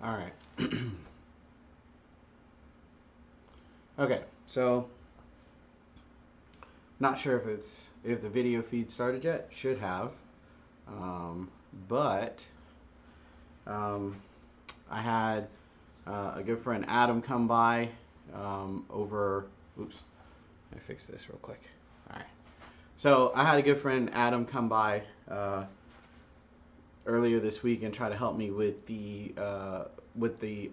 All right. Okay, so not sure if the video feed started yet. Should have, um, but um, I had a good friend Adam come by over. Oops, let me fix this real quick. All right. So I had a good friend Adam come by earlier this week and try to help me with the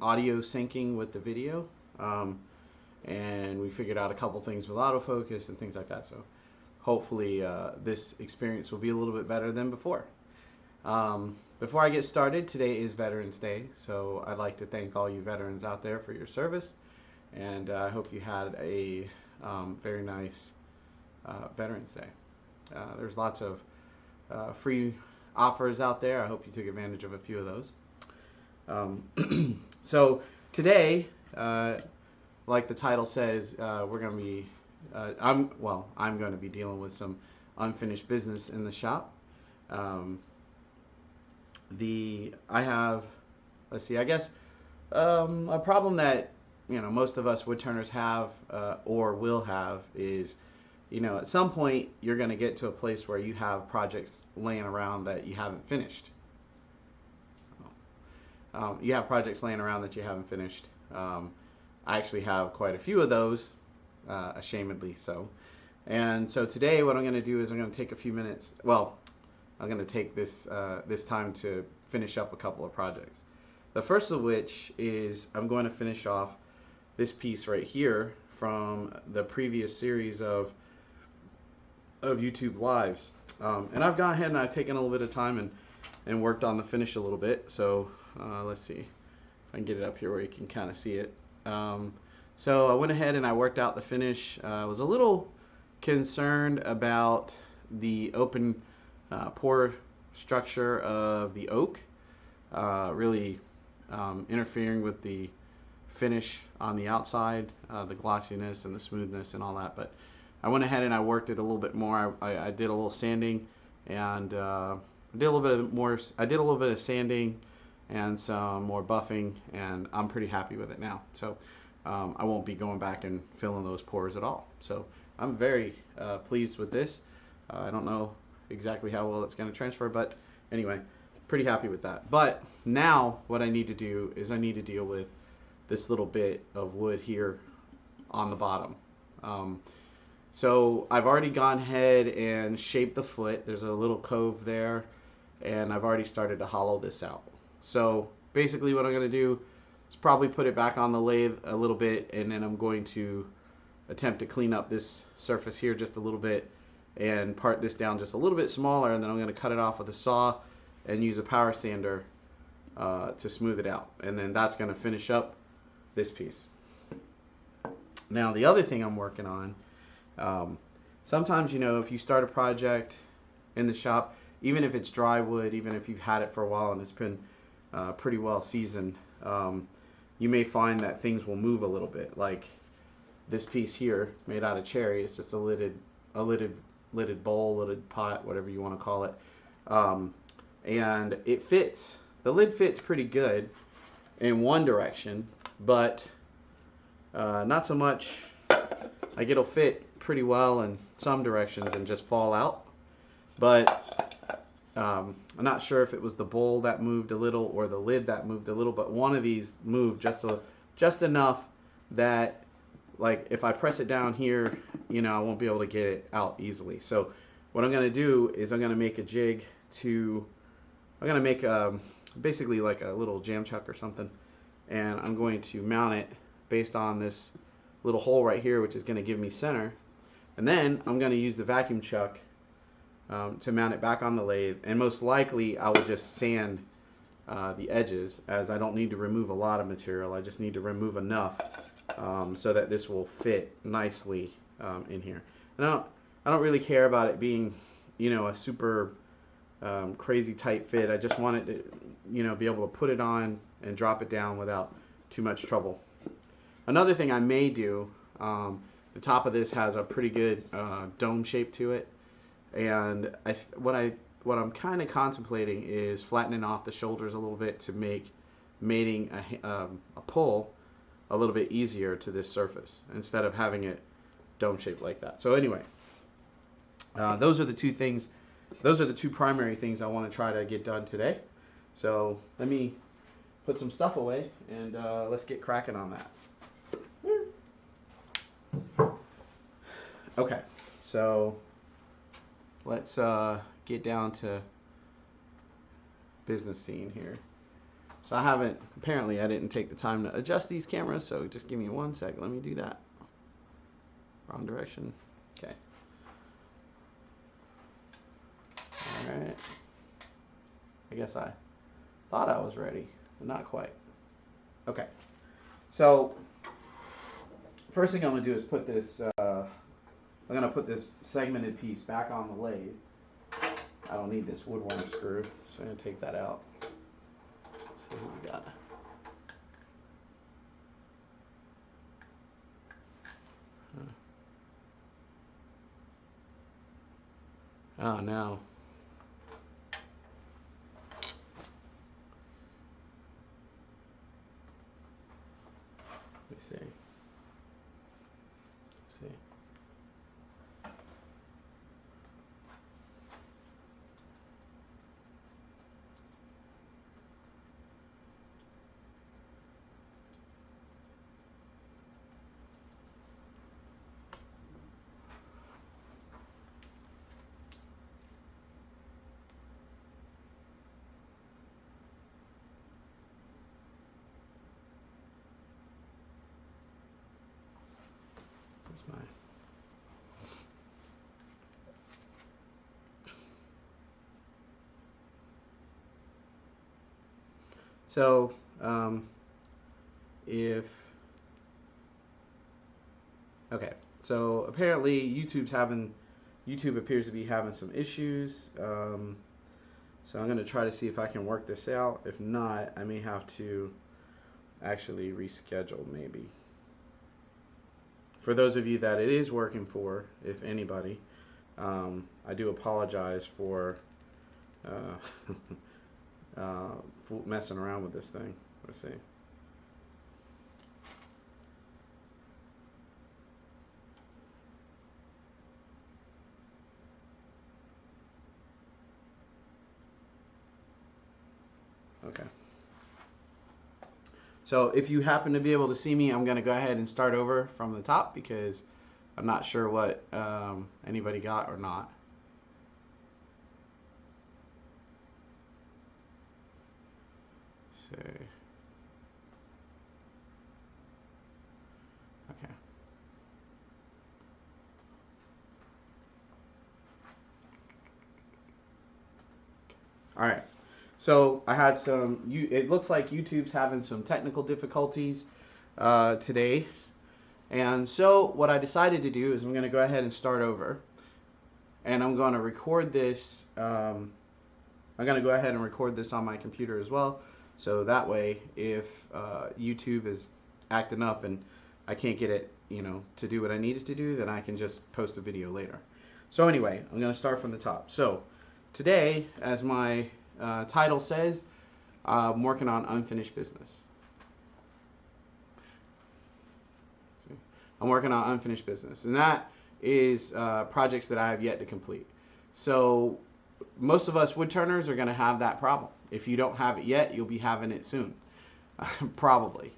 audio syncing with the video. Um, and we figured out a couple things with autofocus and things like that. So hopefully this experience will be a little bit better than before. Before I get started, today is Veterans Day, so I'd like to thank all you veterans out there for your service, and I hope you had a very nice Veterans Day. There's lots of free offers out there. I hope you took advantage of a few of those. So today, like the title says, we're going to be, I'm going to be dealing with some unfinished business in the shop. Um, I have, let's see, I guess a problem that most of us woodturners have or will have is, at some point you're going to get to a place where you have projects laying around that you haven't finished. You have projects laying around that you haven't finished. I actually have quite a few of those, ashamedly so. And so today, what I'm going to do is I'm going to take a few minutes. Well, I'm going to take this time to finish up a couple of projects. The first of which is I'm going to finish off this piece right here from the previous series of YouTube lives. And I've gone ahead and I've taken a little bit of time and worked on the finish a little bit. So let's see if I can get it up here where you can kind of see it. So I went ahead and I worked out the finish. I was a little concerned about the open pore structure of the oak, really interfering with the finish on the outside, the glossiness and the smoothness and all that. But I went ahead and I worked it a little bit more. I did a little sanding and I did a little bit more. I did a little bit of sanding and some more buffing, and I'm pretty happy with it now. So I won't be going back and filling those pores at all. So I'm very pleased with this. I don't know exactly how well it's going to transfer, but anyway, pretty happy with that. But now what I need to do is I need to deal with this little bit of wood here on the bottom. So I've already gone ahead and shaped the foot. There's a little cove there, and I've already started to hollow this out. So basically what I'm going to do is probably put it back on the lathe a little bit, and then I'm going to attempt to clean up this surface here just a little bit and part this down just a little bit smaller, and then I'm going to cut it off with a saw and use a power sander to smooth it out. And then that's going to finish up this piece. Now the other thing I'm working on, sometimes if you start a project in the shop, even if it's dry wood, even if you've had it for a while and it's been pretty well seasoned, you may find that things will move a little bit. Like this piece here, made out of cherry, it's just a lidded bowl, lidded pot, whatever you want to call it, and it fits. The lid fits pretty good in one direction, but not so much. Like it'll fit pretty well in some directions and just fall out. But I'm not sure if it was the bowl that moved a little or the lid that moved a little, but one of these moved just enough that, like, if I press it down here, I won't be able to get it out easily. So what I'm going to do is I'm going to make a jig I'm going to make basically like a little jam chuck or something, and I'm going to mount it based on this little hole right here, which is going to give me center. And then I'm going to use the vacuum chuck to mount it back on the lathe, and most likely I will just sand the edges, as I don't need to remove a lot of material. I just need to remove enough so that this will fit nicely in here. And I don't really care about it being a super crazy tight fit. I just want it to be able to put it on and drop it down without too much trouble. Another thing I may do, the top of this has a pretty good dome shape to it, and what I'm kind of contemplating is flattening off the shoulders a little bit to make mating a pull a little bit easier to this surface instead of having it dome shaped like that. So anyway, those are the two things. Those are the two primary things I want to try to get done today. So let me put some stuff away and let's get cracking on that. Okay, so let's get down to business scene here. So apparently I didn't take the time to adjust these cameras, so just give me 1 second. Let me do that. Wrong direction. Okay. Alright. I guess I thought I was ready, but not quite. Okay. So, first thing I'm going to do is put this, I'm going to put this segmented piece back on the lathe. I don't need this wood worm screw, so I'm going to take that out. Let's see what we got. Oh, no. Let me see. Let's see. Where's mine? So, okay, so apparently YouTube appears to be having some issues. So I'm going to try to see if I can work this out. If not, I may have to actually reschedule maybe. For those of you that it is working for, if anybody, I do apologize for messing around with this thing. Let's see. Okay. So if you happen to be able to see me, I'm going to go ahead and start over from the top because I'm not sure what anybody got or not. So, okay. All right. So I had it looks like YouTube's having some technical difficulties today. And so what I decided to do is I'm going to go ahead and start over. And I'm going to record this. I'm going to go ahead and record this on my computer as well. So that way, if YouTube is acting up and I can't get it, to do what I needed to do, then I can just post a video later. So anyway, I'm going to start from the top. So today, as my title says, I'm working on unfinished business. I'm working on unfinished business, and that is projects that I have yet to complete. So most of us woodturners are going to have that problem. If you don't have it yet, you'll be having it soon, probably.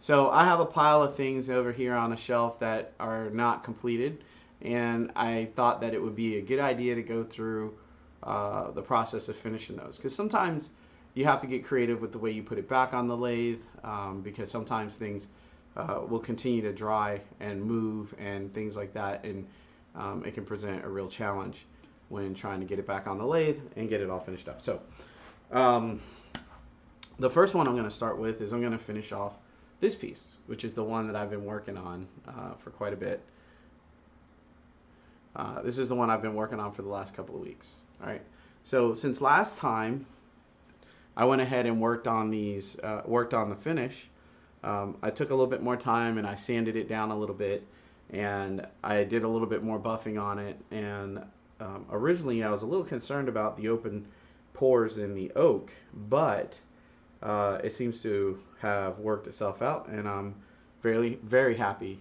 So I have a pile of things over here on a shelf that are not completed, and I thought that it would be a good idea to go through the process of finishing those, because sometimes you have to get creative with the way you put it back on the lathe, because sometimes things will continue to dry and move and things like that, and it can present a real challenge when trying to get it back on the lathe and get it all finished up. So the first one I'm going to start with is I'm going to finish off this piece, which is the one that I've been working on for quite a bit. This is the one I've been working on for the last couple of weeks. All right. So since last time, I went ahead and worked on these, worked on the finish. I took a little bit more time and I sanded it down a little bit, and I did a little bit more buffing on it. And originally I was a little concerned about the open pores in the oak, but it seems to have worked itself out, and I'm very happy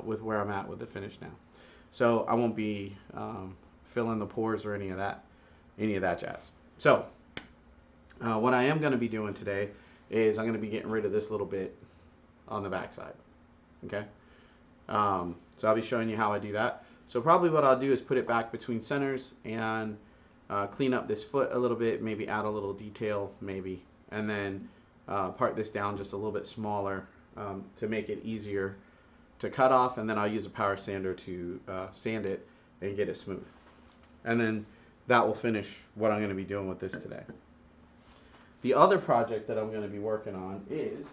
with where I'm at with the finish now. So I won't be filling the pores or any of that jazz. So what I am going to be doing today is I'm going to be getting rid of this little bit on the backside. Okay. So I'll be showing you how I do that. So probably what I'll do is put it back between centers and clean up this foot a little bit, maybe add a little detail, maybe, and then part this down just a little bit smaller to make it easier to cut off, and then I'll use a power sander to sand it and get it smooth. And then that will finish what I'm going to be doing with this today. The other project that I'm going to be working on is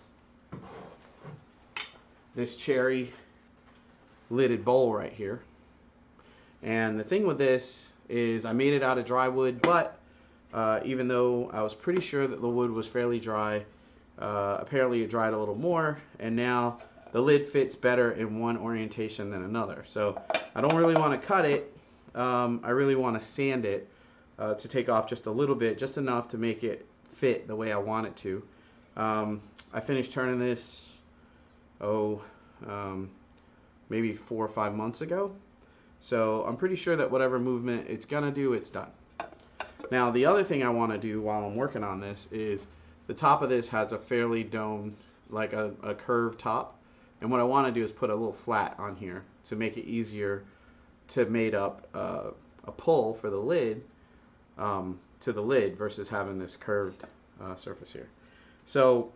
this cherry lidded bowl right here. And the thing with this is I made it out of dry wood, but even though I was pretty sure that the wood was fairly dry, apparently it dried a little more, and now the lid fits better in one orientation than another. So I don't really want to cut it. I really want to sand it to take off just a little bit, just enough to make it fit the way I want it to. I finished turning this, maybe 4 or 5 months ago. So I'm pretty sure that whatever movement it's gonna do, it's done. Now the other thing I want to do while I'm working on this is the top of this has a fairly domed, like a curved top. And what I want to do is put a little flat on here to make it easier to mate up a pull for the lid to the lid versus having this curved surface here. So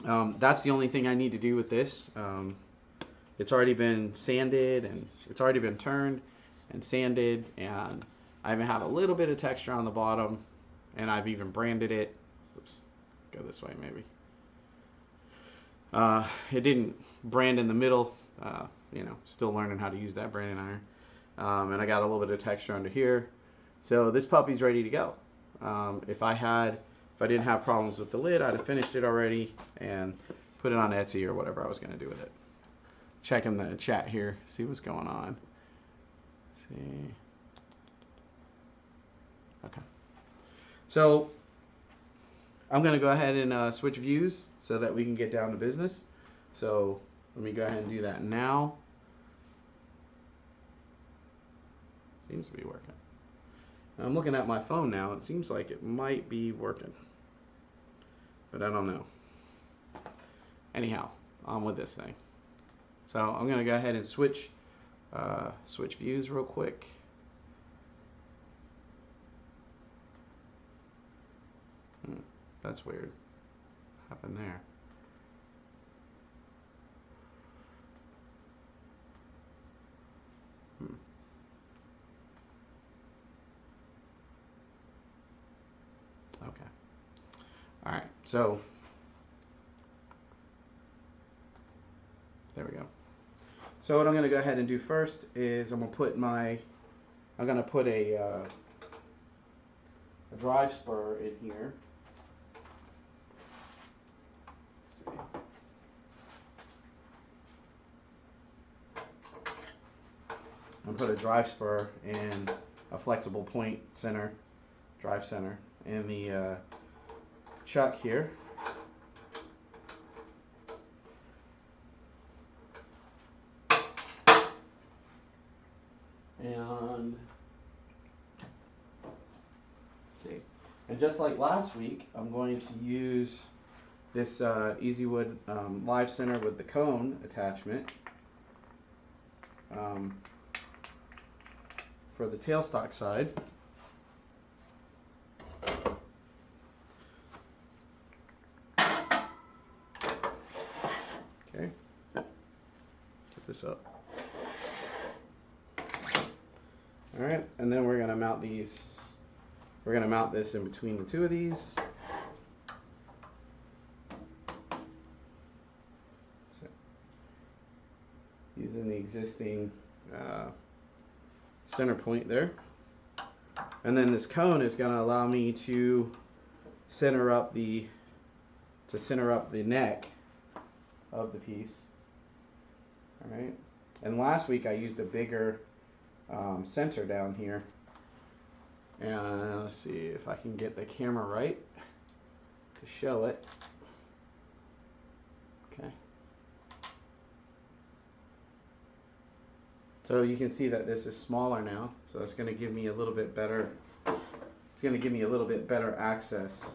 that's the only thing I need to do with this. It's already been sanded, and it's already been turned and sanded, and I even have a little bit of texture on the bottom, and I've even branded it. Oops, go this way maybe. It didn't brand in the middle, still learning how to use that branding iron. And I got a little bit of texture under here. So this puppy's ready to go. If I didn't have problems with the lid, I'd have finished it already and put it on Etsy or whatever I was going to do with it. Checking the chat here, see what's going on. See. Okay. So I'm going to go ahead and switch views so that we can get down to business. So let me go ahead and do that now. Seems to be working. I'm looking at my phone now. It seems like it might be working, but I don't know. Anyhow, on with this thing. So I'm going to go ahead and switch views real quick. That's weird. What happened there? Okay. All right. So there we go. So what I'm going to go ahead and do first is I'm going to put a drive spur in here. Let's see. I'm going to put a drive spur and a flexible point center, drive center, in the chuck here. And let's see. And just like last week, I'm going to use this Easywood live center with the cone attachment for the tailstock side. Okay, get this up. All right, and then we're going to mount these. We're going to mount this in between the two of these. So, using the existing center point there. And then this cone is going to allow me to center up the neck of the piece. All right. And last week I used a bigger center down here. And let's see if I can get the camera right. to show it. Okay. So you can see that this is smaller now, so it's going to give me a little bit better. It's going to give me a little bit better access.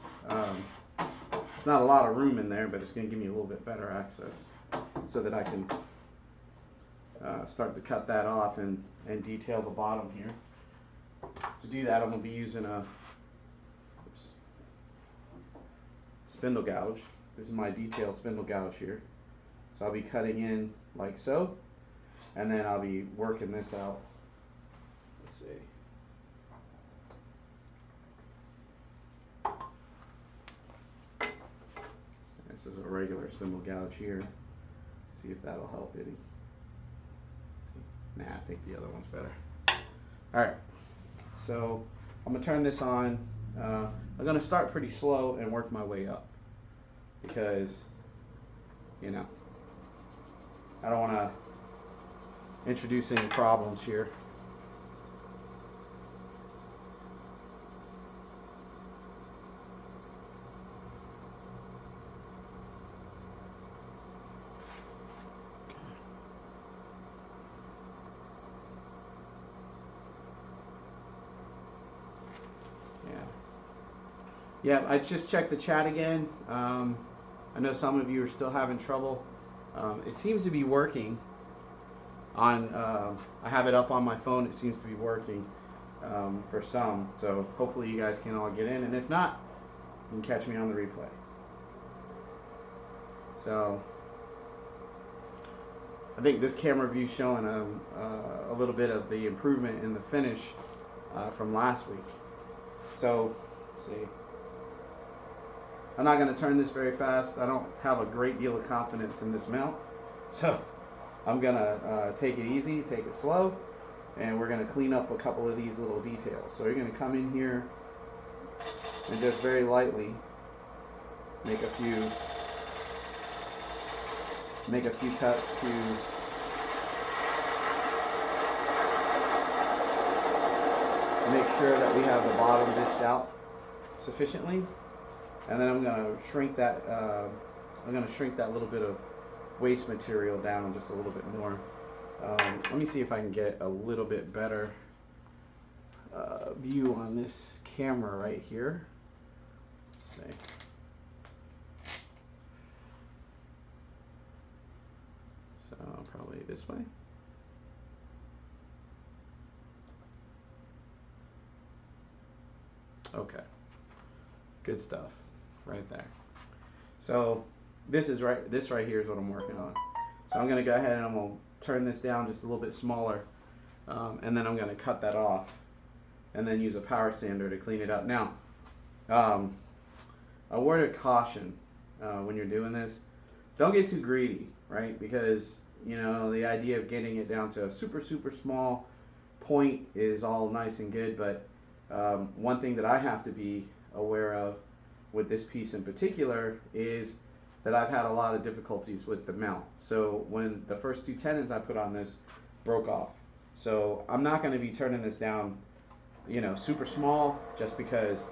It's not a lot of room in there, but it's going to give me a little bit better access, so that I can start to cut that off and detail the bottom here. To do that, I'm going to be using a spindle gouge. This is my detailed spindle gouge here. So I'll be cutting in like so, and then I'll be working this out. Let's see. This is a regular spindle gouge here. See if that'll help any. Nah, I think the other one's better. Alright, so I'm going to turn this on. I'm going to start pretty slow and work my way up, because, you know, I don't want to introduce any problems here. Yeah, I just checked the chat again. I know some of you are still having trouble. It seems to be working on, I have it up on my phone. It seems to be working for some. So hopefully you guys can all get in. And if not, you can catch me on the replay. So I think this camera view is showing a little bit of the improvement in the finish from last week. So, let's see. I'm not going to turn this very fast. I don't have a great deal of confidence in this mount. So I'm going to take it easy, take it slow, and we're going to clean up a couple of these little details. So you're going to come in here and just very lightly make a few cuts to make sure that we have the bottom dished out sufficiently. And then I'm going to shrink that. I'm going to shrink that little bit of waste material down just a little bit more. Let me see if I can get a little bit better view on this camera right here. Let's see. So probably this way. Okay. Good stuff. Right there. So this right here is what I'm working on. So I'm going to go ahead and I'm going to turn this down just a little bit smaller, and then I'm going to cut that off and then use a power sander to clean it up. Now, a word of caution when you're doing this: don't get too greedy, right? Because, you know, the idea of getting it down to a super small point is all nice and good, but one thing that I have to be aware of with this piece in particular is that I've had a lot of difficulties with the mount. So when the first two tenons I put on this broke off, so I'm not going to be turning this down, you know, super small, just because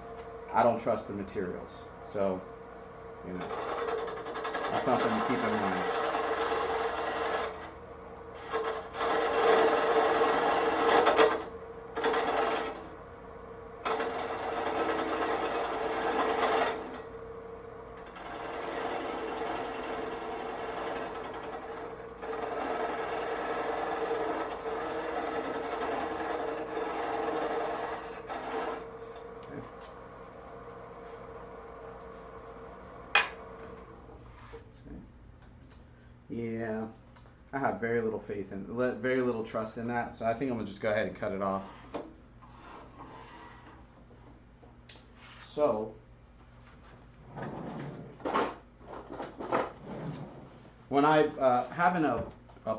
I don't trust the materials. So, you know, that's something to keep in mind. Yeah, I have very little faith in, very little trust in that, so I think I'm gonna just go ahead and cut it off. So, when I having a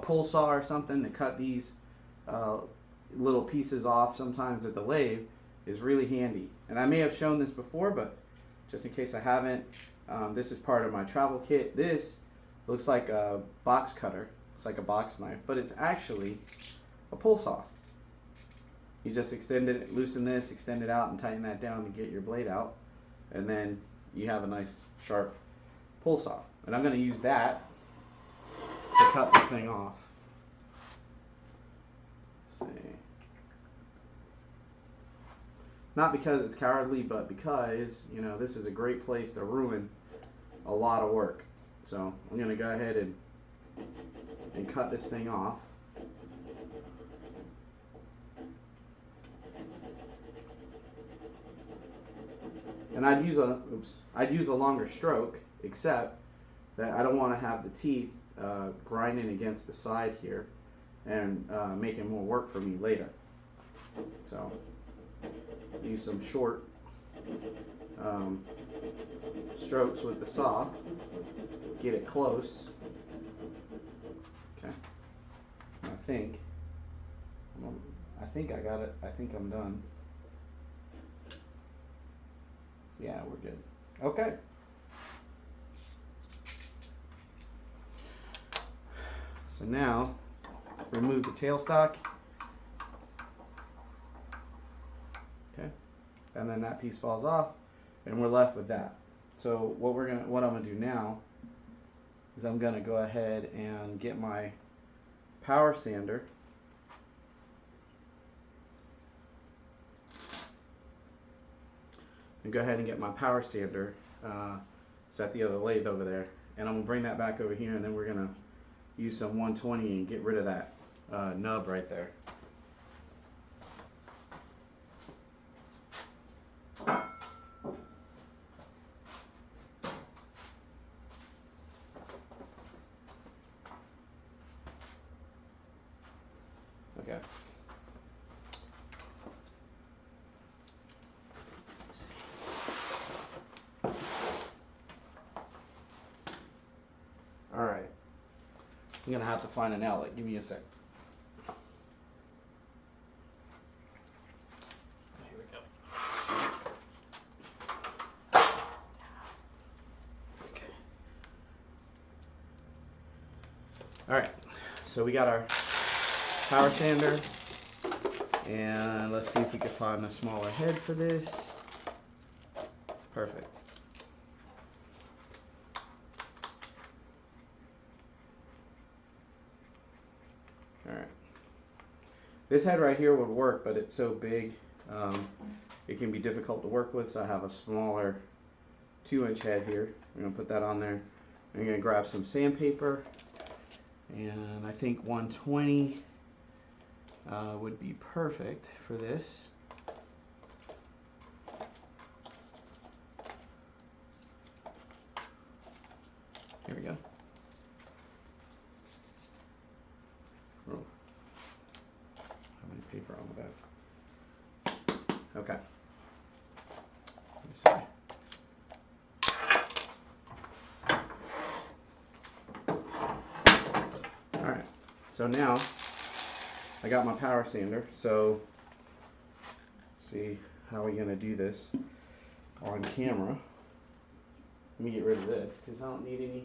pull saw or something to cut these little pieces off sometimes at the lathe is really handy. And I may have shown this before, but just in case I haven't, this is part of my travel kit. This looks like a box cutter. It's like a box knife, but it's actually a pull saw. You just extend it, loosen this, extend it out, and tighten that down to get your blade out. And then you have a nice sharp pull saw. And I'm going to use that to cut this thing off. Let's see. Not because it's cowardly, but because, you know, this is a great place to ruin a lot of work. So I'm going to go ahead and cut this thing off. And I'd use a longer stroke, except that I don't want to have the teeth grinding against the side here and making more work for me later. So use some short strokes with the saw, get it close. Okay, I think I got it. I think I'm done. Yeah, we're good. Okay. So now, remove the tailstock. Okay. And then that piece falls off, and we're left with that. So what I'm gonna do now is I'm gonna go ahead and get my power sander. And go ahead and get my power sander. It's at the other lathe over there, and I'm gonna bring that back over here, and then we're gonna use some 120 and get rid of that nub right there. Okay. All right. I'm gonna have to find an outlet. Give me a sec. Here we go. Okay. All right. So we got our power sander, and let's see if we can find a smaller head for this. Perfect. Alright. This head right here would work, but it's so big it can be difficult to work with, so I have a smaller 2-inch head here. I'm going to put that on there. I'm going to grab some sandpaper, and I think 120 would be perfect for this. Here we go. Oh. How many paper on the back? Okay. Let me see. Alright. So now I got my power sander. So see how we're going to do this on camera. Let me get rid of this because I don't need any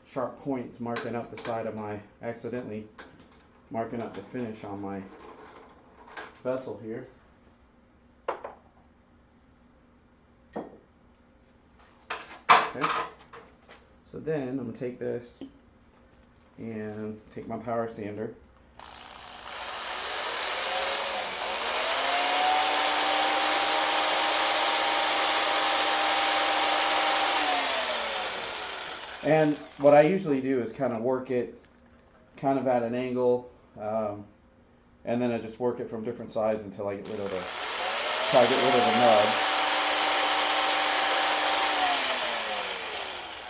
sharp points marking up the side of my, accidentally marking up the finish on my vessel here. Okay. So then I'm going to take this and take my power sander. And what I usually do is kind of work it kind of at an angle, and then I just work it from different sides until I get rid of the, try to get rid of the nub.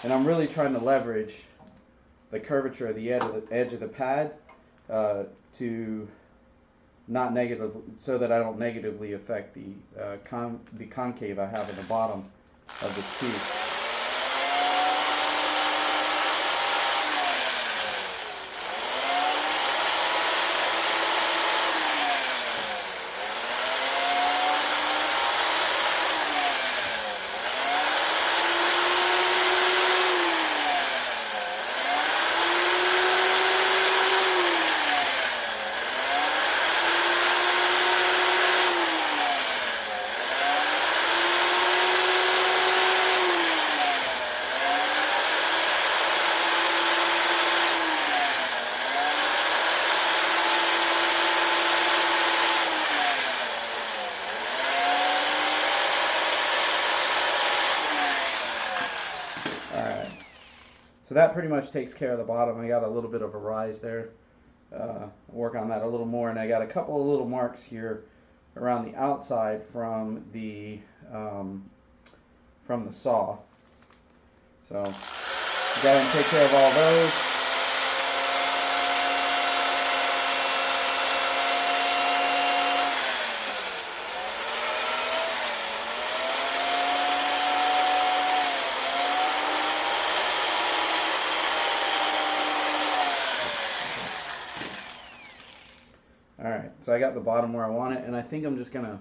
And I'm really trying to leverage the curvature of the edge of the pad to not negative, so that I don't negatively affect the concave I have in the bottom of this piece. So that pretty much takes care of the bottom. I got a little bit of a rise there. Work on that a little more, and I got a couple of little marks here around the outside from the saw. So go ahead and take care of all those. Alright, so I got the bottom where I want it, and I think I'm just going to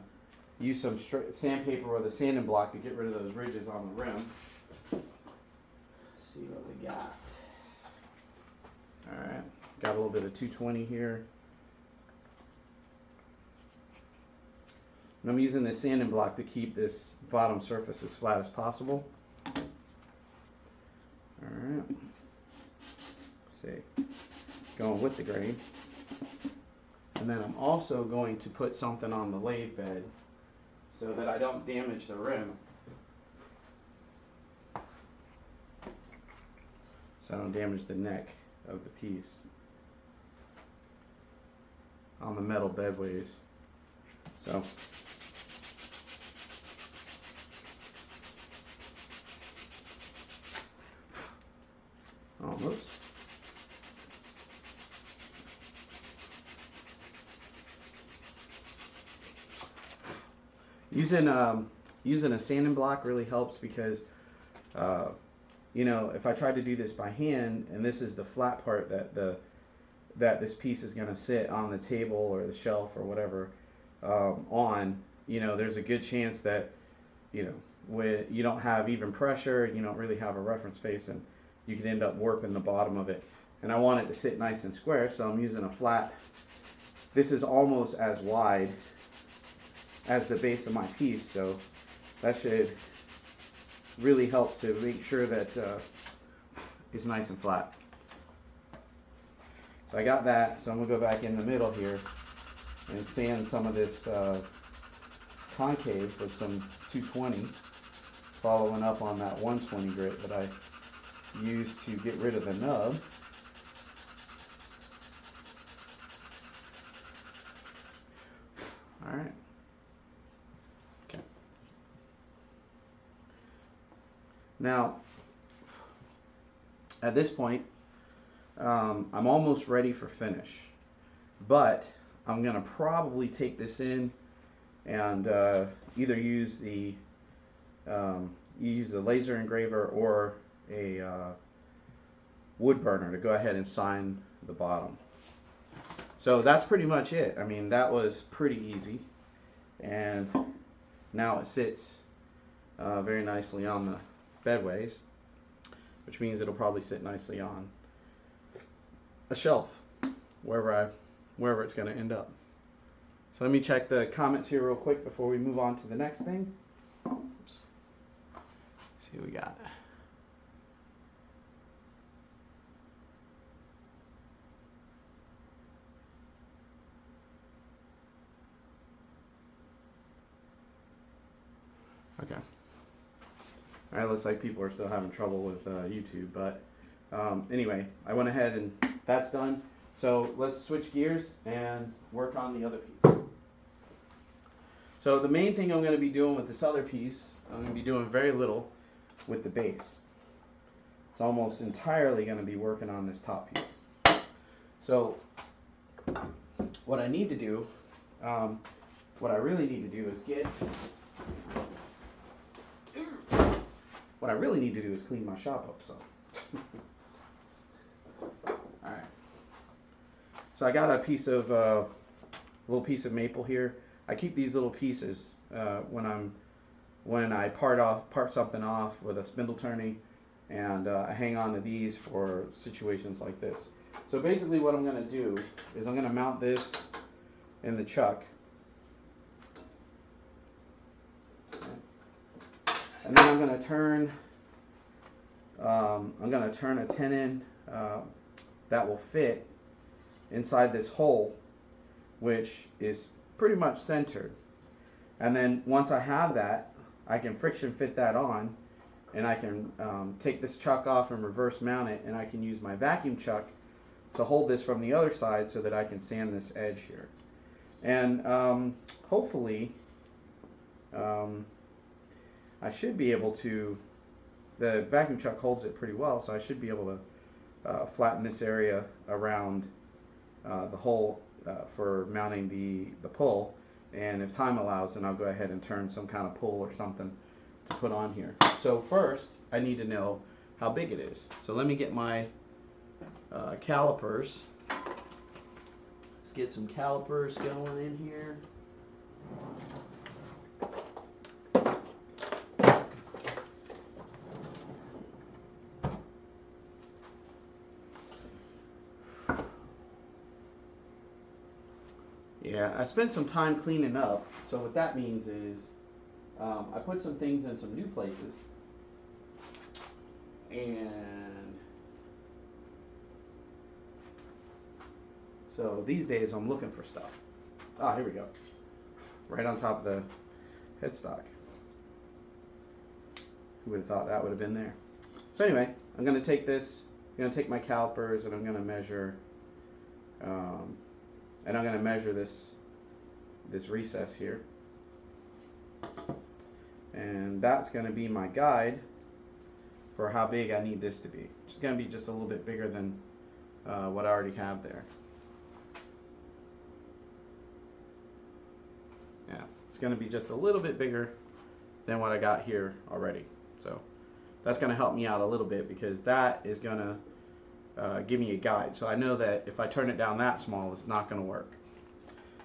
use some sandpaper or the sanding block to get rid of those ridges on the rim. Let's see what we got. Alright, got a little bit of 220 here. And I'm using this sanding block to keep this bottom surface as flat as possible. Alright, let's see, going with the grain. And then I'm also going to put something on the lathe bed so that I don't damage the rim. So I don't damage the neck of the piece on the metal bedways. So almost. Using a sanding block really helps because, you know, if I try to do this by hand, and this is the flat part that this piece is going to sit on the table or the shelf or whatever on, you know, there's a good chance that, you know, when you don't have even pressure, you don't really have a reference face, and you can end up warping the bottom of it. And I want it to sit nice and square, so I'm using a flat. This is almost as wide as the base of my piece, so that should really help to make sure that it's nice and flat. So I got that, so I'm going to go back in the middle here and sand some of this concave with some 220, following up on that 120 grit that I used to get rid of the nub. Alright. Okay. Now, at this point, I'm almost ready for finish, but I'm going to probably take this in and either use the laser engraver or a wood burner to go ahead and sign the bottom. So that's pretty much it. I mean, that was pretty easy, and now it sits very nicely on the bedways, which means it'll probably sit nicely on a shelf wherever it's going to end up. So let me check the comments here real quick before we move on to the next thing. Oops. See what we got. Okay. All right, looks like people are still having trouble with YouTube, but anyway, I went ahead and that's done. So let's switch gears and work on the other piece. So the main thing I'm going to be doing with this other piece, I'm going to be doing very little with the base. It's almost entirely going to be working on this top piece. So what I need to do, what I really need to do is clean my shop up some. Alright. So I got a piece of, little piece of maple here. I keep these little pieces when I part something off with a spindle turning, and I hang on to these for situations like this. So basically what I'm going to do is I'm going to mount this in the chuck. And then I'm going to turn a tenon that will fit inside this hole, which is pretty much centered. And then once I have that, I can friction fit that on, and I can take this chuck off and reverse mount it, and I can use my vacuum chuck to hold this from the other side so that I can sand this edge here. And hopefully I should be able to, the vacuum chuck holds it pretty well, so I should be able to flatten this area around the hole for mounting the pull. And if time allows, then I'll go ahead and turn some kind of pull or something to put on here. So first, I need to know how big it is. So let me get my calipers. Let's get some calipers going in here. Yeah, I spent some time cleaning up. So what that means is I put some things in some new places. And so these days I'm looking for stuff. Ah, here we go. Right on top of the headstock. Who would have thought that would have been there? So anyway, I'm going to take this, I'm going to take my calipers, and I'm going to measure, this recess here. And that's going to be my guide for how big I need this to be. It's going to be just a little bit bigger than what I already have there. Yeah, it's going to be just a little bit bigger than what I got here already. So that's going to help me out a little bit, because that is going to give me a guide. So I know that if I turn it down that small, it's not going to work.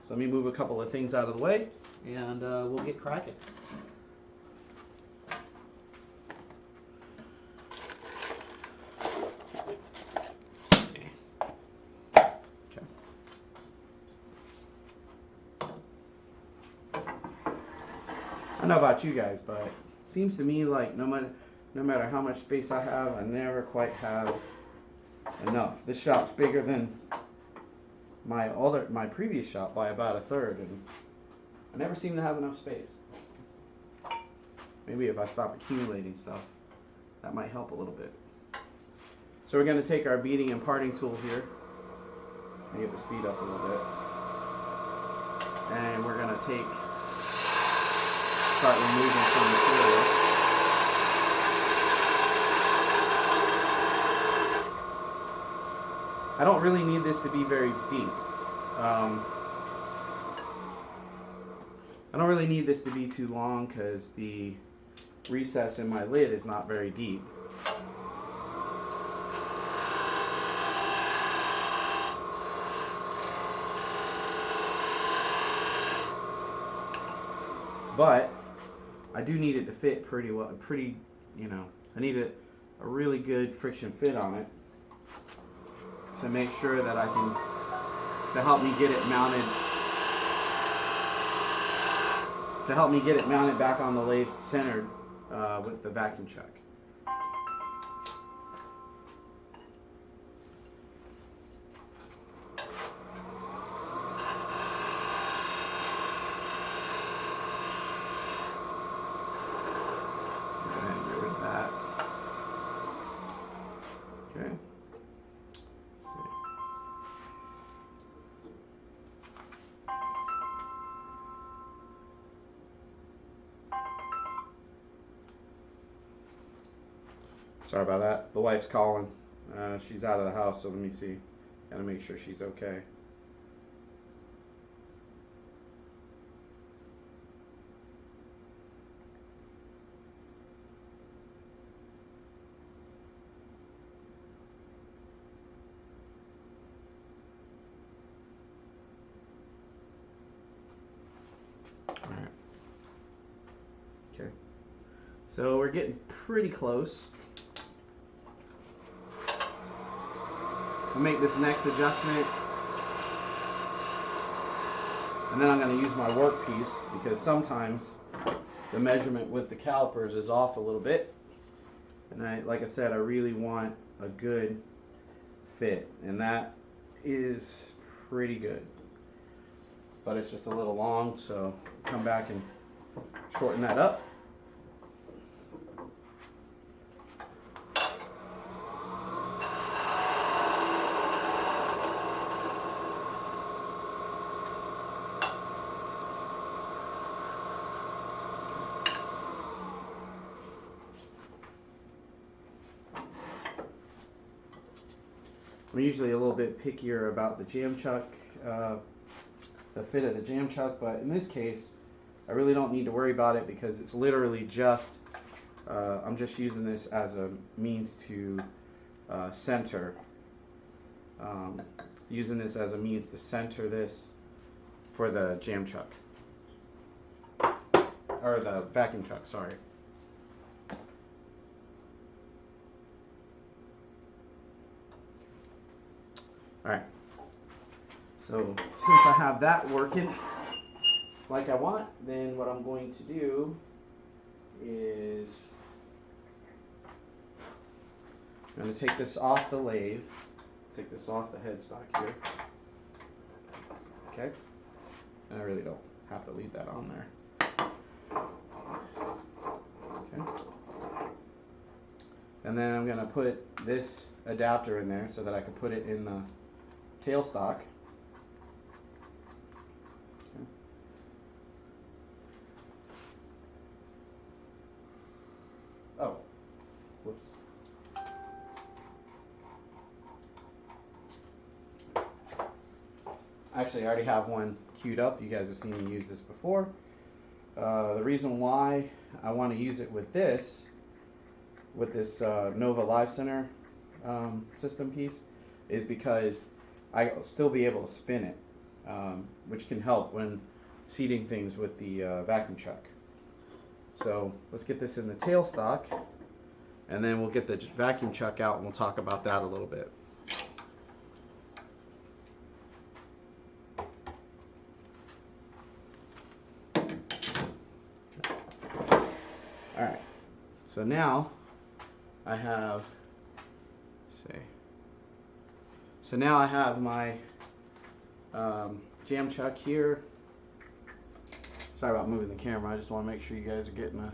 So let me move a couple of things out of the way, and we'll get cracking. I don't know about you guys, but it seems to me like no matter how much space I have, I never quite have enough. This shop's bigger than my previous shop by about a third, and I never seem to have enough space. Maybe if I stop accumulating stuff, that might help a little bit. So we're going to take our beading and parting tool here. I get the speed up a little bit, and we're going to start removing some material. I don't really need this to be very deep. I don't really need this to be too long, because the recess in my lid is not very deep. But I do need it to fit pretty well, I need a really good friction fit on it to make sure that to help me get it mounted back on the lathe centered with the vacuum chuck. Sorry about that. The wife's calling. She's out of the house, so let me see. Gotta make sure she's okay. Alright. Okay. So we're getting pretty close. I'll make this next adjustment, and then I'm going to use my workpiece, because sometimes the measurement with the calipers is off a little bit, and like I said, I really want a good fit, and that is pretty good, but it's just a little long, so come back and shorten that up. I'm usually a little bit pickier about the jam chuck, the fit of the jam chuck, but in this case, I really don't need to worry about it because it's literally just, I'm just using this as a means to center, using this as a means to center this for the jam chuck, or the vacuum chuck, sorry. Alright, so since I have that working like I want, then what I'm going to do is I'm going to take this off the lathe, take this off the headstock here, okay, and I really don't have to leave that on there, okay, and then I'm going to put this adapter in there so that I can put it in the tailstock. Okay. Oh, whoops. Actually, I already have one queued up. You guys have seen me use this before. The reason why I want to use it with this Nova Live Center system piece is because I'll still be able to spin it, which can help when seating things with the vacuum chuck. So let's get this in the tailstock, and then we'll get the vacuum chuck out and we'll talk about that a little bit. Alright, so now I have, so now I have my jam chuck here. Sorry about moving the camera, I just want to make sure you guys are getting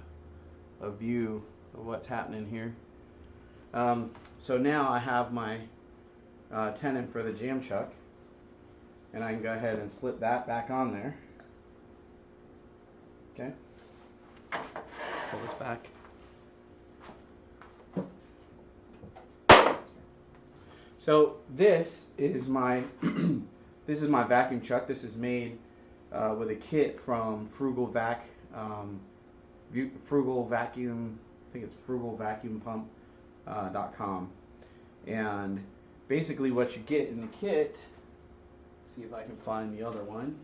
a view of what's happening here. So now I have my tenon for the jam chuck, and I can go ahead and slip that back on there. Okay, pull this back. So this is my this is my vacuum chuck. This is made with a kit from Frugal Vacuum. I think it's frugalvacuumpump.com. And basically, what you get in the kit. See if I can find the other one.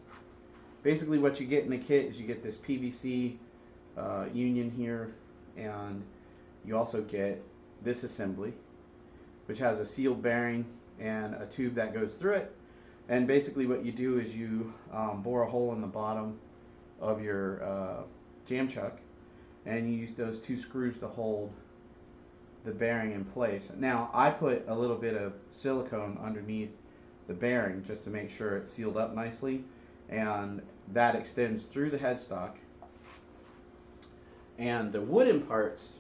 Basically, what you get in the kit is you get this PVC union here, and you also get this assembly, which has a sealed bearing and a tube that goes through it. And basically what you do is you bore a hole in the bottom of your jam chuck, and you use those two screws to hold the bearing in place. Now I put a little bit of silicone underneath the bearing just to make sure it's sealed up nicely, and that extends through the headstock. And the wooden parts,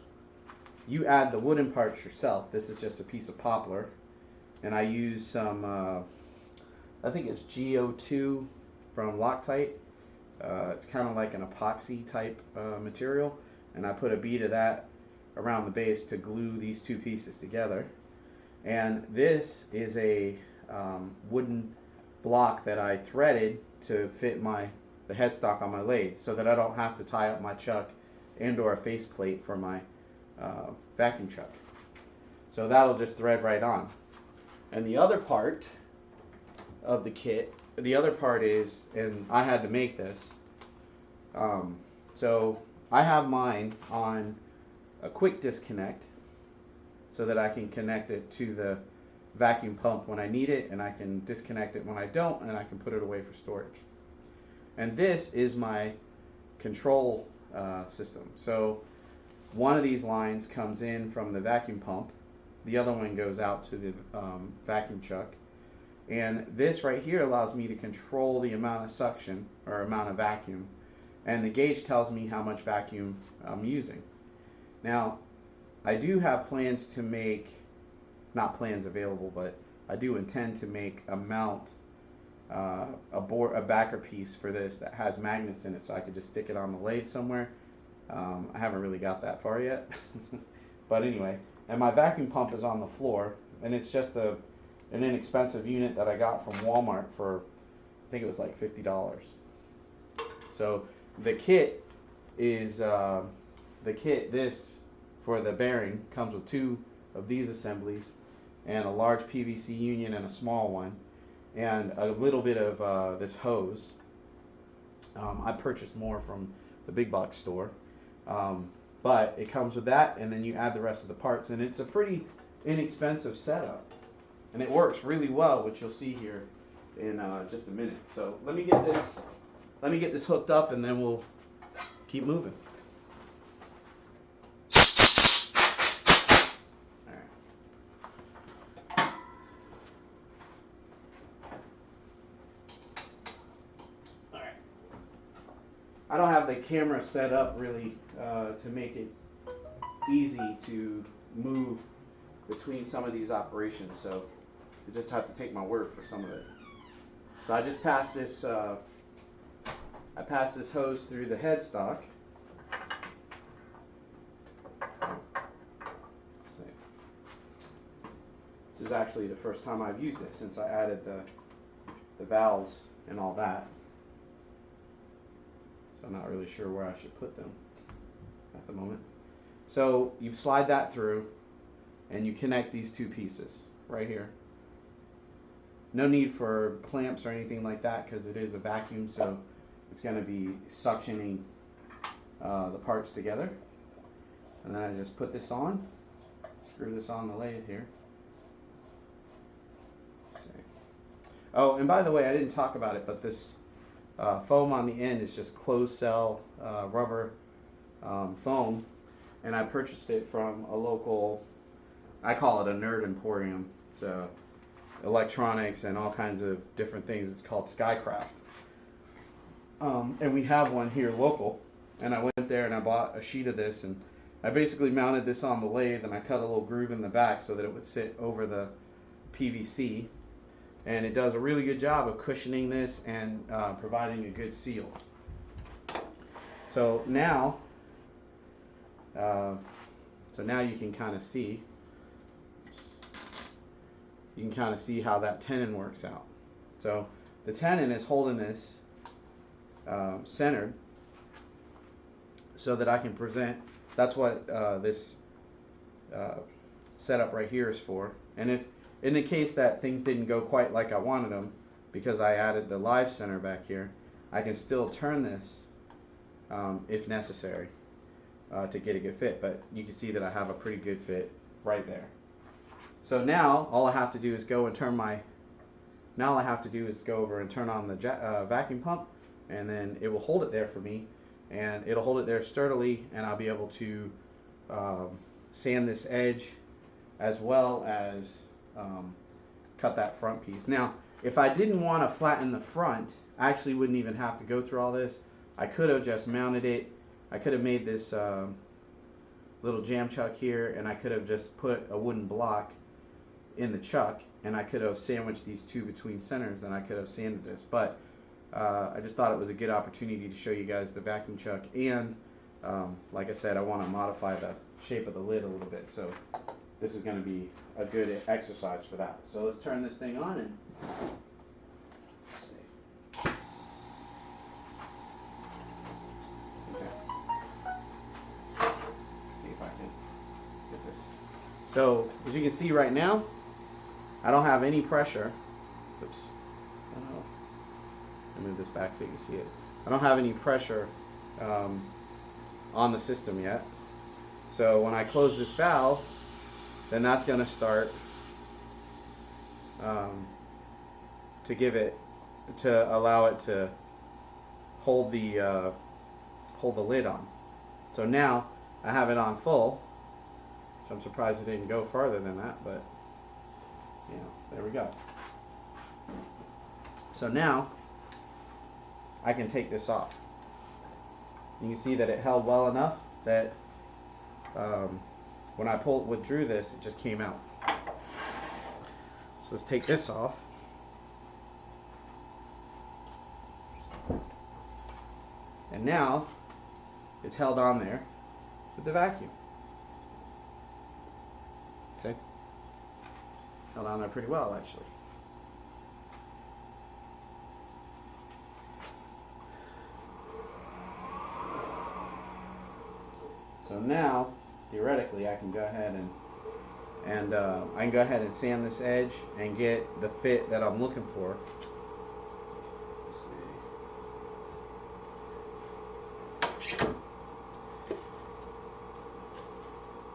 you add the wooden parts yourself. This is just a piece of poplar, and I use some I think it's GO2 from Loctite. It's kind of like an epoxy type material, and I put a bead of that around the base to glue these two pieces together. And this is a wooden block that I threaded to fit the headstock on my lathe, so that I don't have to tie up my chuck and or a faceplate for my vacuum chuck. So that'll just thread right on. And the other part of the kit, the other part is, and I had to make this, so I have mine on a quick disconnect so that I can connect it to the vacuum pump when I need it, and I can disconnect it when I don't, and I can put it away for storage. And this is my control system. So one of these lines comes in from the vacuum pump, the other one goes out to the vacuum chuck, and this right here allows me to control the amount of suction or amount of vacuum, and the gauge tells me how much vacuum I'm using. Now I do have plans to make, not plans available, but I do intend to make a mount, a backer piece for this that has magnets in it, so I could just stick it on the lathe somewhere. I haven't really got that far yet. But anyway, and my vacuum pump is on the floor, and it's just a an inexpensive unit that I got from Walmart for, I think it was like $50. So the kit is this for the bearing comes with two of these assemblies and a large PVC union and a small one and a little bit of this hose. I purchased more from the big box store, but it comes with that, and then you add the rest of the parts, and it's a pretty inexpensive setup, and it works really well, which you'll see here in just a minute. So let me get this hooked up, and then we'll keep moving. I don't have the camera set up really to make it easy to move between some of these operations, so you just have to take my word for some of it. So I just passed this hose through the headstock. This is actually the first time I've used it since I added the valves and all that. So I'm not really sure where I should put them at the moment. So you slide that through and you connect these two pieces right here. No need for clamps or anything like that because it is a vacuum, so it's going to be suctioning the parts together. And then I just put this on, screw this on the lathe here. Let's see. Oh, and by the way, I didn't talk about it, but this foam on the end is just closed cell rubber foam, and I purchased it from a local, I call it a nerd emporium. It's electronics and all kinds of different things. It's called Skycraft, and we have one here local, and I went there and I bought a sheet of this, and I basically mounted this on the lathe, and I cut a little groove in the back so that it would sit over the PVC. And it does a really good job of cushioning this and providing a good seal. So now you can kind of see. You can kind of see how that tenon works out. So the tenon is holding this centered so that I can present. That's what this setup right here is for. And if in the case that things didn't go quite like I wanted them, because I added the live center back here, I can still turn this if necessary to get a good fit. But you can see that I have a pretty good fit right there. So now all I have to do is go and turn my. Now all I have to do is go over and turn on the vacuum pump, and then it will hold it there for me, and it'll hold it there sturdily, and I'll be able to sand this edge as well as cut that front piece. Now, if I didn't want to flatten the front, I actually wouldn't even have to go through all this. I could have just mounted it. I could have made this little jam chuck here, and I could have just put a wooden block in the chuck, and I could have sandwiched these two between centers, and I could have sanded this. But I just thought it was a good opportunity to show you guys the vacuum chuck, and like I said, I want to modify the shape of the lid a little bit. So this is going to be a good exercise for that. So let's turn this thing on and let's see. Okay. Let's see if I can get this. So as you can see right now, I don't have any pressure. Oops. I don't know. I'll move this back so you can see it. I don't have any pressure on the system yet. So when I close this valve, then that's going to start to allow it to hold the lid on. So now I have it on full. So I'm surprised it didn't go farther than that, but you know, there we go. So now I can take this off. You can see that it held well enough that when I withdrew this, it just came out. So let's take this off. And now it's held on there with the vacuum. See? held on there pretty well actually. So now, theoretically, I can go ahead and I can go ahead and sand this edge and get the fit that I'm looking for. Let's see.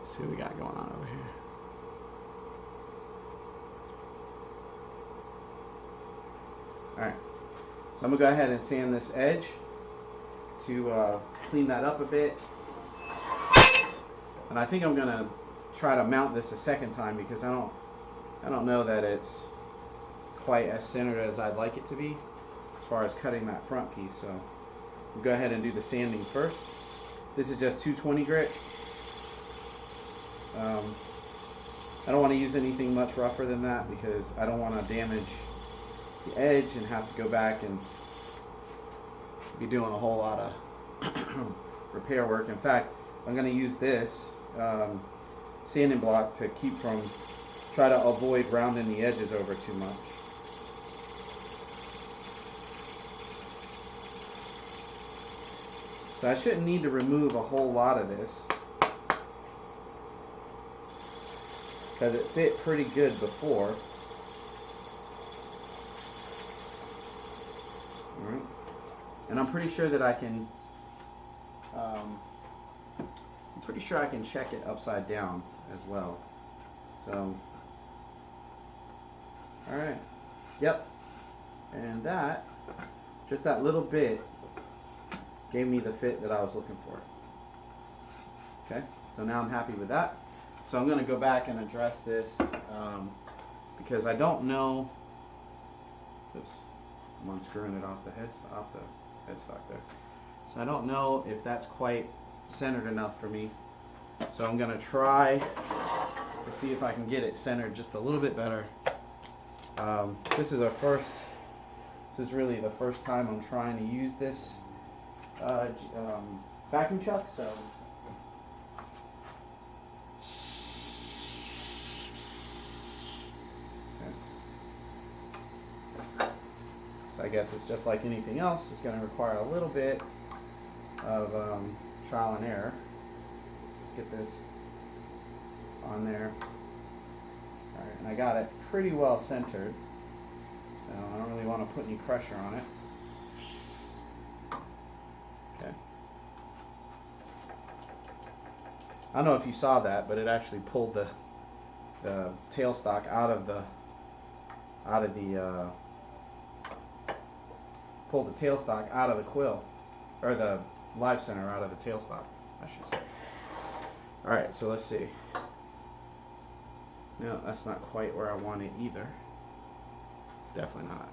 Let's see what we got going on over here. Alright, so I'm going to go ahead and sand this edge to clean that up a bit. And I think I'm going to try to mount this a second time because I don't know that it's quite as centered as I'd like it to be as far as cutting that front piece. So we'll go ahead and do the sanding first. This is just 220 grit. I don't want to use anything much rougher than that because I don't want to damage the edge and have to go back and be doing a whole lot of repair work. In fact, I'm going to use this sanding block to try to avoid rounding the edges over too much. So I shouldn't need to remove a whole lot of this because it fit pretty good before. Alright. And I'm pretty sure that I can check it upside down as well. So, alright. Yep. And that, just that little bit, gave me the fit that I was looking for. Okay, so now I'm happy with that. So I'm going to go back and address this because I don't know. Oops, I'm unscrewing it off the headstock there. So I don't know if that's quite centered enough for me. So I'm going to try to see if I can get it centered just a little bit better. This is really the first time I'm trying to use this vacuum chuck, so I guess it's just like anything else. It's going to require a little bit of trial and error. Let's get this on there. Alright, and I got it pretty well centered, so I don't really want to put any pressure on it. Okay. I don't know if you saw that, but it actually pulled the tailstock out of the quill, or the live center out of the tailstock, I should say. Alright, so let's see. No, that's not quite where I want it either. Definitely not.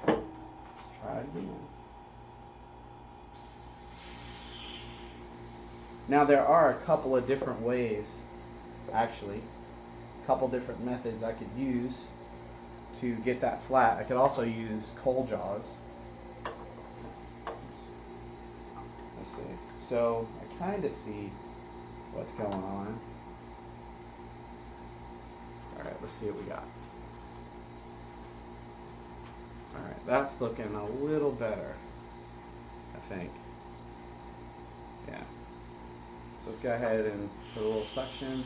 Let's try it again. Now there are a couple of different ways, actually, a couple different methods I could use to get that flat. I could also use coal jaws. Let's see. So I kind of see what's going on. Alright, let's see what we got. Alright, that's looking a little better, I think. Yeah. So let's go ahead and put a little suction.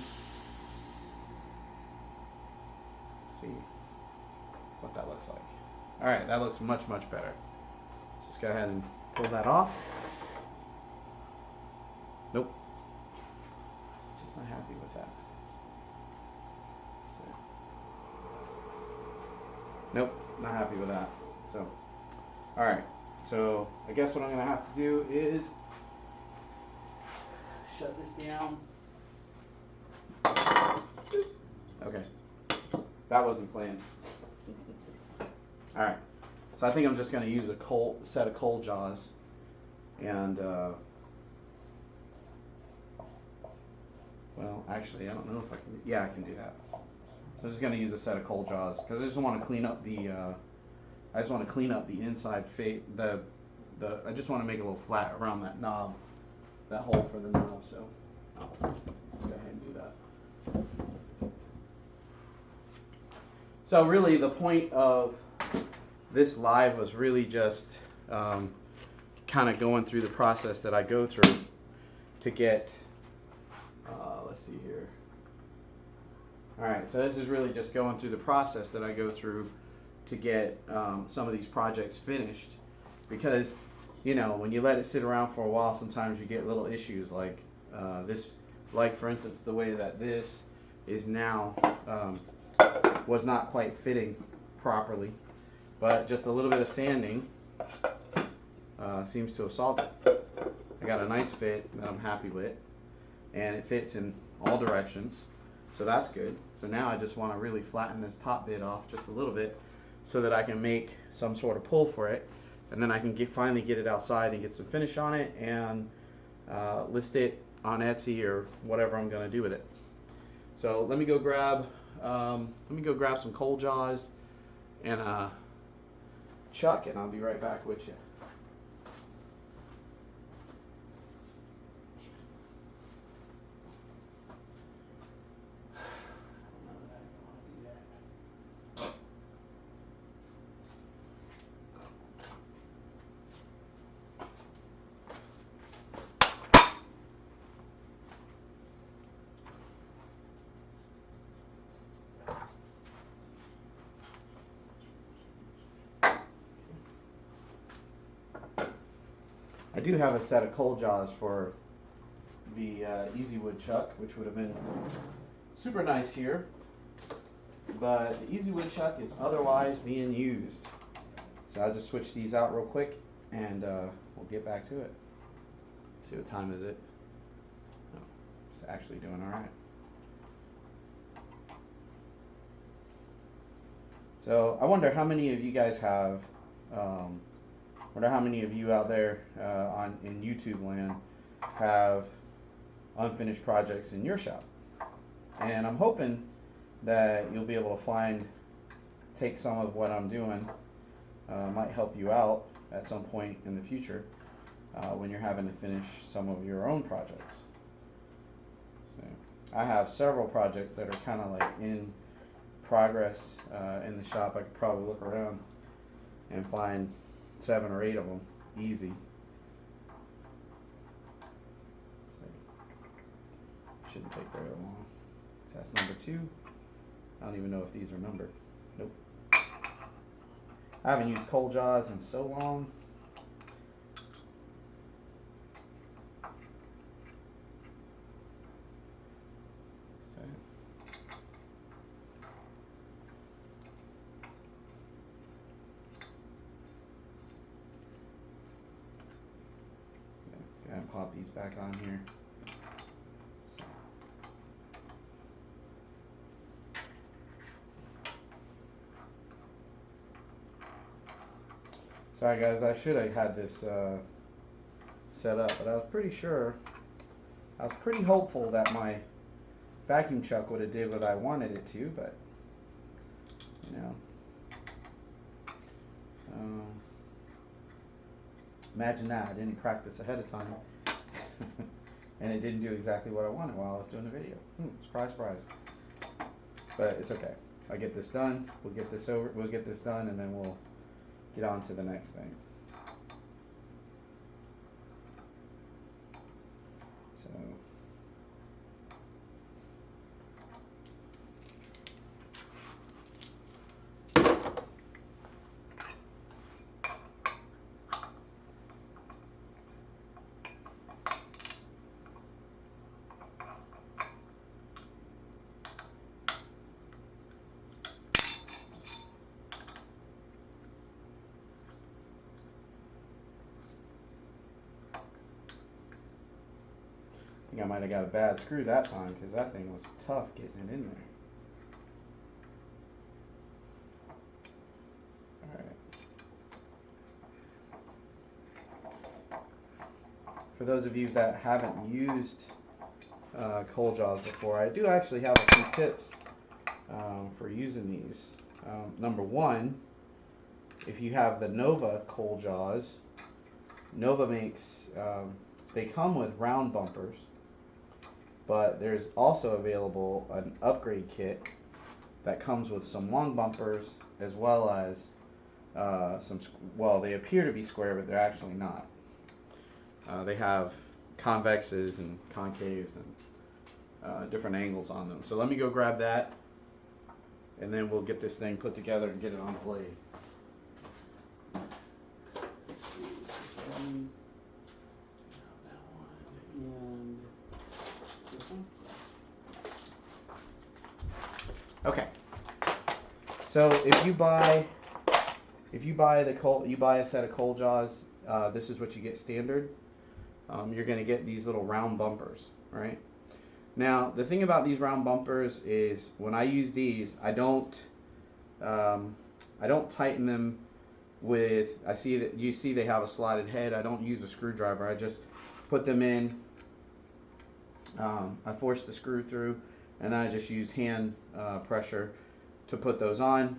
See what that looks like. Alright, that looks much, much better. So let's go ahead and pull that off. Nope. Just not happy with that. So. Nope, not happy with that. So, alright. So, I guess what I'm going to have to do is shut this down. Okay. That wasn't planned. Alright. So I think I'm just going to use a set of coal jaws and well, actually, I don't know if I can. Yeah, I can do that. So I'm just going to use a set of coal jaws because I just want to clean up the inside face. I just want to make it a little flat around that knob, that hole for the knob. So let's go ahead and do that. So really the point of this live was really just kind of going through the process that I go through to get, let's see here. Alright, so this is really just going through the process that I go through to get some of these projects finished, because you know, when you let it sit around for a while, sometimes you get little issues like this, like for instance the way that this is now was not quite fitting properly, but just a little bit of sanding seems to have solved it. I got a nice fit that I'm happy with, and it fits in all directions, so that's good. So now I just want to really flatten this top bit off just a little bit so that I can make some sort of pull for it, and then I can finally get it outside and get some finish on it and list it on Etsy or whatever I'm going to do with it. So let me go grab some coal jaws and a chuck, and I'll be right back with you. I do have a set of coal jaws for the Easy Wood chuck, which would have been super nice here, but the Easy Wood chuck is otherwise being used. So I'll just switch these out real quick and we'll get back to it. See what time is it? Oh, it's actually doing all right. So I wonder how many of you guys have wonder how many of you out there in YouTube land have unfinished projects in your shop. And I'm hoping that you'll be able to take some of what I'm doing, might help you out at some point in the future when you're having to finish some of your own projects. So I have several projects that are kind of like in progress in the shop. I could probably look around and find 7 or 8 of them easy. So, shouldn't take very long. Test number 2. I don't even know if these are numbered. Nope. I haven't used coal jaws in so long. Go ahead and pop these back on here. Sorry guys, I should have had this set up, but I was pretty hopeful that my vacuum chuck would have did what I wanted it to, but you know, imagine that, I didn't practice ahead of time and it didn't do exactly what I wanted while I was doing the video. Surprise, surprise. But it's okay. I get this done, we'll get this done, and then we'll get on to the next thing. So I think I might have got a bad screw that time because that thing was tough getting it in there. For those of you that haven't used coal jaws before, I do actually have a few tips for using these. Number one, if you have the Nova coal jaws, Nova makes, they come with round bumpers, but there's also available an upgrade kit that comes with some long bumpers as well as well, they appear to be square, but they're actually not. They have convexes and concaves and different angles on them. So let me go grab that, and then we'll get this thing put together and get it on the blade. Let's see, this one, that one, and this one. Okay. So if you buy a set of coal jaws, this is what you get standard. You're going to get these little round bumpers, right? Now the thing about these round bumpers is when I use these, I don't tighten them with. You see they have a slotted head. I don't use a screwdriver. I just put them in. I force the screw through, and I just use hand pressure to put those on.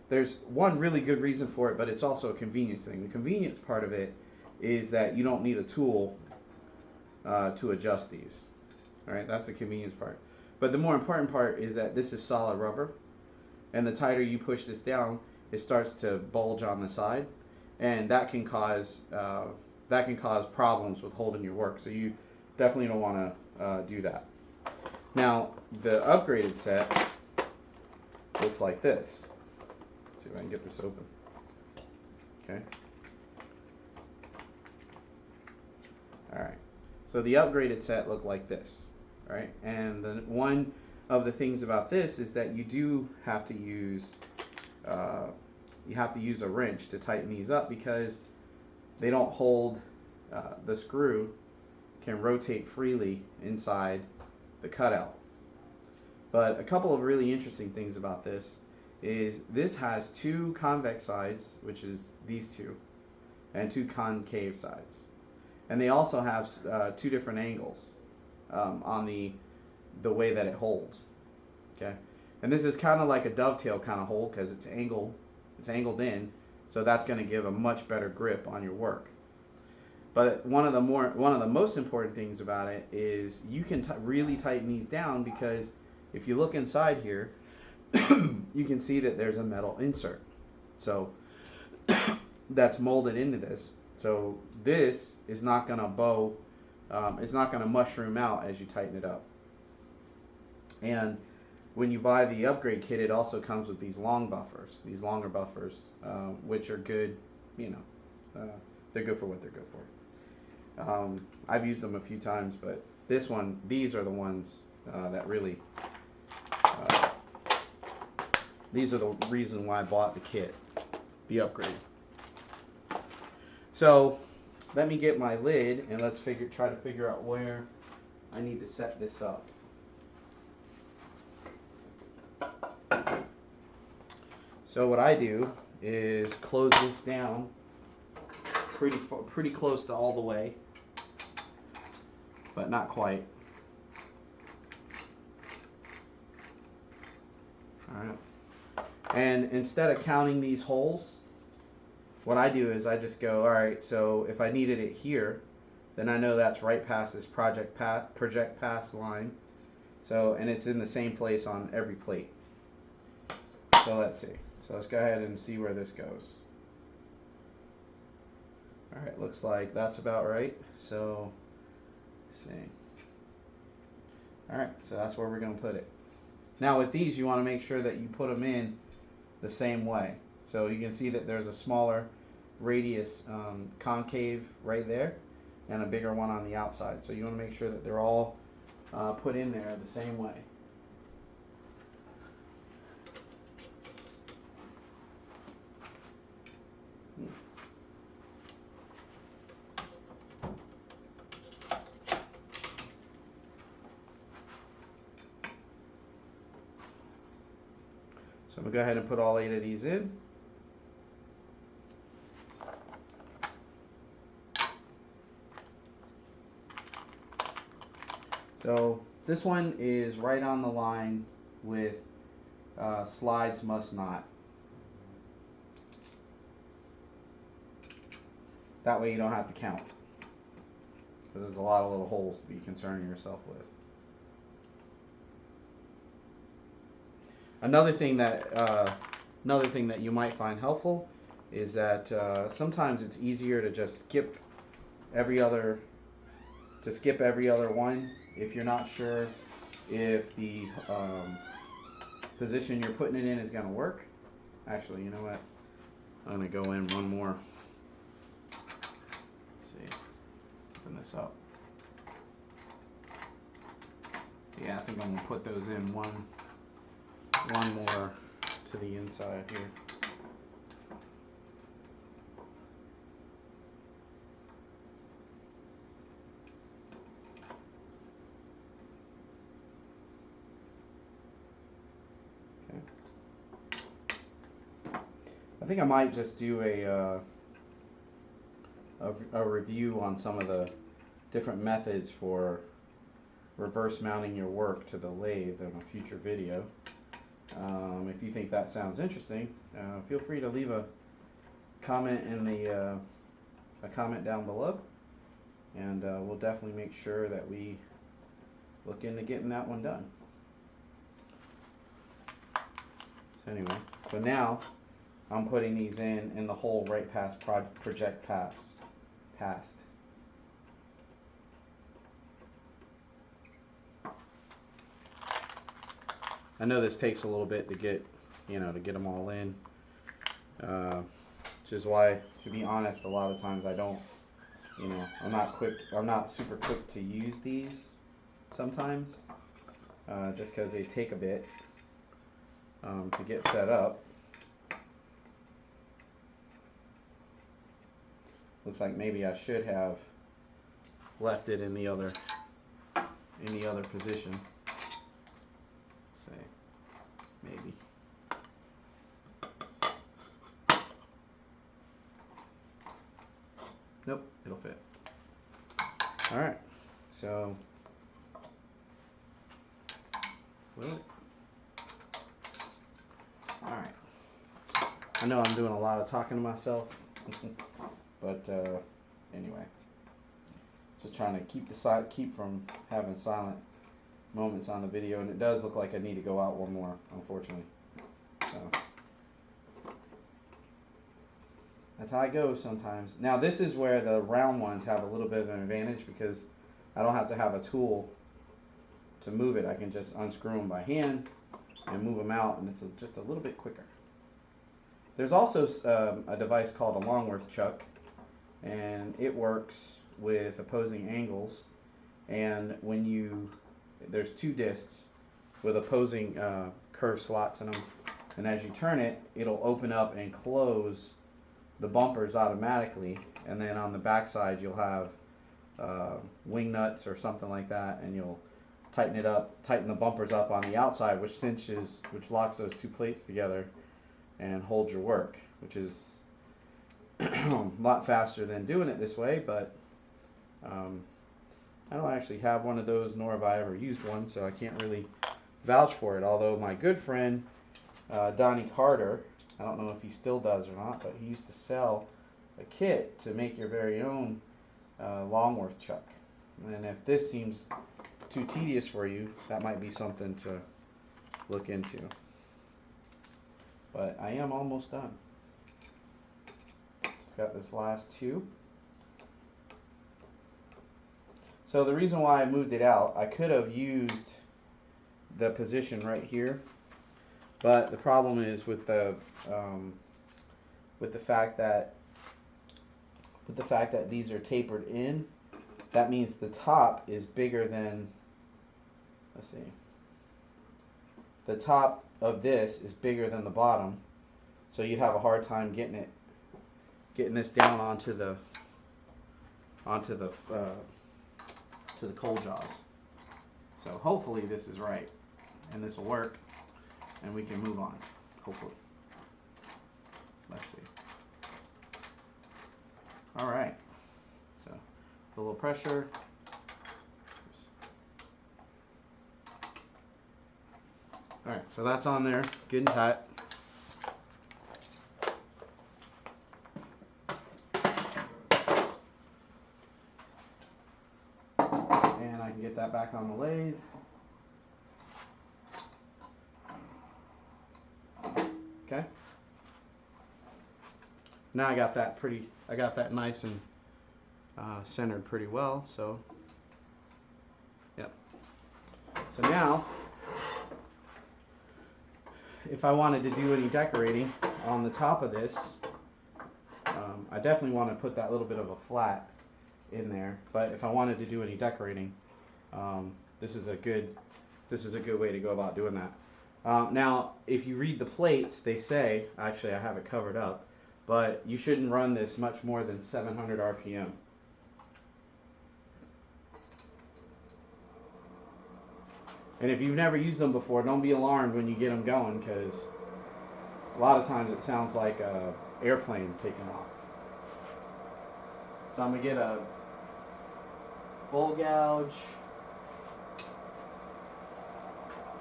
There's one really good reason for it, but it's also a convenience thing. The convenience part of it is that you don't need a tool to adjust these. All right, that's the convenience part. But the more important part is that this is solid rubber, and the tighter you push this down, it starts to bulge on the side, and that can cause problems with holding your work. So you definitely don't want to do that. Now the upgraded set looks like this. Let's see if I can get this open. Okay. All right. So the upgraded set looked like this. All right. And one of the things about this is that you do have to use a wrench to tighten these up because they don't hold. The screw can rotate freely inside the cutout. But a couple of really interesting things about this is this has two convex sides, which is these two, and two concave sides. And they also have two different angles on the way that it holds. Okay, and this is kind of like a dovetail kind of hold because it's angled in, so that's going to give a much better grip on your work. But one of the most important things about it is you can really tighten these down because if you look inside here, you can see that there's a metal insert. So that's molded into this. So this is not going to bow, it's not going to mushroom out as you tighten it up. And when you buy the upgrade kit, it also comes with these longer buffers, which are good, they're good for what they're good for. I've used them a few times, but these are the ones that really, these are the reason why I bought the kit, the upgrade. So let me get my lid and let's try to figure out where I need to set this up. So what I do is close this down pretty close to all the way, but not quite. All right. And instead of counting these holes, what I do is I just go, all right, so if I needed it here, then I know that's right past this project pass line. So, and it's in the same place on every plate. So let's see. So let's go ahead and see where this goes. All right, looks like that's about right. So, let's see. All right, so that's where we're going to put it. Now with these, you want to make sure that you put them in the same way. So you can see that there's a smaller radius concave right there and a bigger one on the outside. So you want to make sure that they're all put in there the same way. So I'm going to go ahead and put all 8 of these in. So this one is right on the line with slides must not. That way you don't have to count, because there's a lot of little holes to be concerning yourself with. Another thing that you might find helpful is that sometimes it's easier to just every other skip every other one if you're not sure if the position you're putting it in is going to work. Actually, you know what? I'm going to go in one more. Let's see. Open this up. Yeah, I think I'm going to put those in one more to the inside here. I think I might just do a review on some of the different methods for reverse mounting your work to the lathe in a future video. If you think that sounds interesting, feel free to leave a comment in a comment down below, and we'll definitely make sure that we look into getting that one done. So anyway, so now I'm putting these in the hole right past project past. I know this takes a little bit to get them all in, which is why, to be honest, a lot of times I don't, I'm not super quick to use these sometimes, just because they take a bit to get set up. Looks like maybe I should have left it in the other position. Say, maybe. Nope, it'll fit. All right, so will it? All right. I know I'm doing a lot of talking to myself. But anyway, just trying to keep from having silent moments on the video, and it does look like I need to go out one more, unfortunately. So that's how it goes sometimes. Now this is where the round ones have a little bit of an advantage because I don't have to have a tool to move it. I can just unscrew them by hand and move them out, and it's just a little bit quicker. There's also a device called a Longworth chuck, and it works with opposing angles, and there's two discs with opposing curved slots in them, and as you turn it, it'll open up and close the bumpers automatically, and then on the back side you'll have wing nuts or something like that, and you'll tighten the bumpers up on the outside, which locks those two plates together and holds your work, which is a lot faster than doing it this way, but I don't actually have one of those, nor have I ever used one, so I can't really vouch for it. Although my good friend Donnie Carter, I don't know if he still does or not, but he used to sell a kit to make your very own Longworth chuck. And if this seems too tedious for you, that might be something to look into. But I am almost done. Just got this last two. So the reason why I moved it out, I could have used the position right here, but the problem is with the fact that these are tapered in, that means the top is bigger than, let's see, the top of this is bigger than the bottom, so you'd have a hard time getting this down onto the coal jaws. So hopefully this is right and this will work and we can move on, hopefully. Let's see. All right, so a little pressure. All right, so that's on there, good and tight. And I can get that back on the lathe. Okay. Now I got that nice and centered pretty well. So, yep. So now, if I wanted to do any decorating on the top of this, I definitely want to put that little bit of a flat in there. But if I wanted to do any decorating, this is a good way to go about doing that. Now, if you read the plates, they say, actually I have it covered up, but you shouldn't run this much more than 700 RPM. And if you've never used them before, don't be alarmed when you get them going, because a lot of times it sounds like an airplane taking off. So I'm going to get a bowl gouge.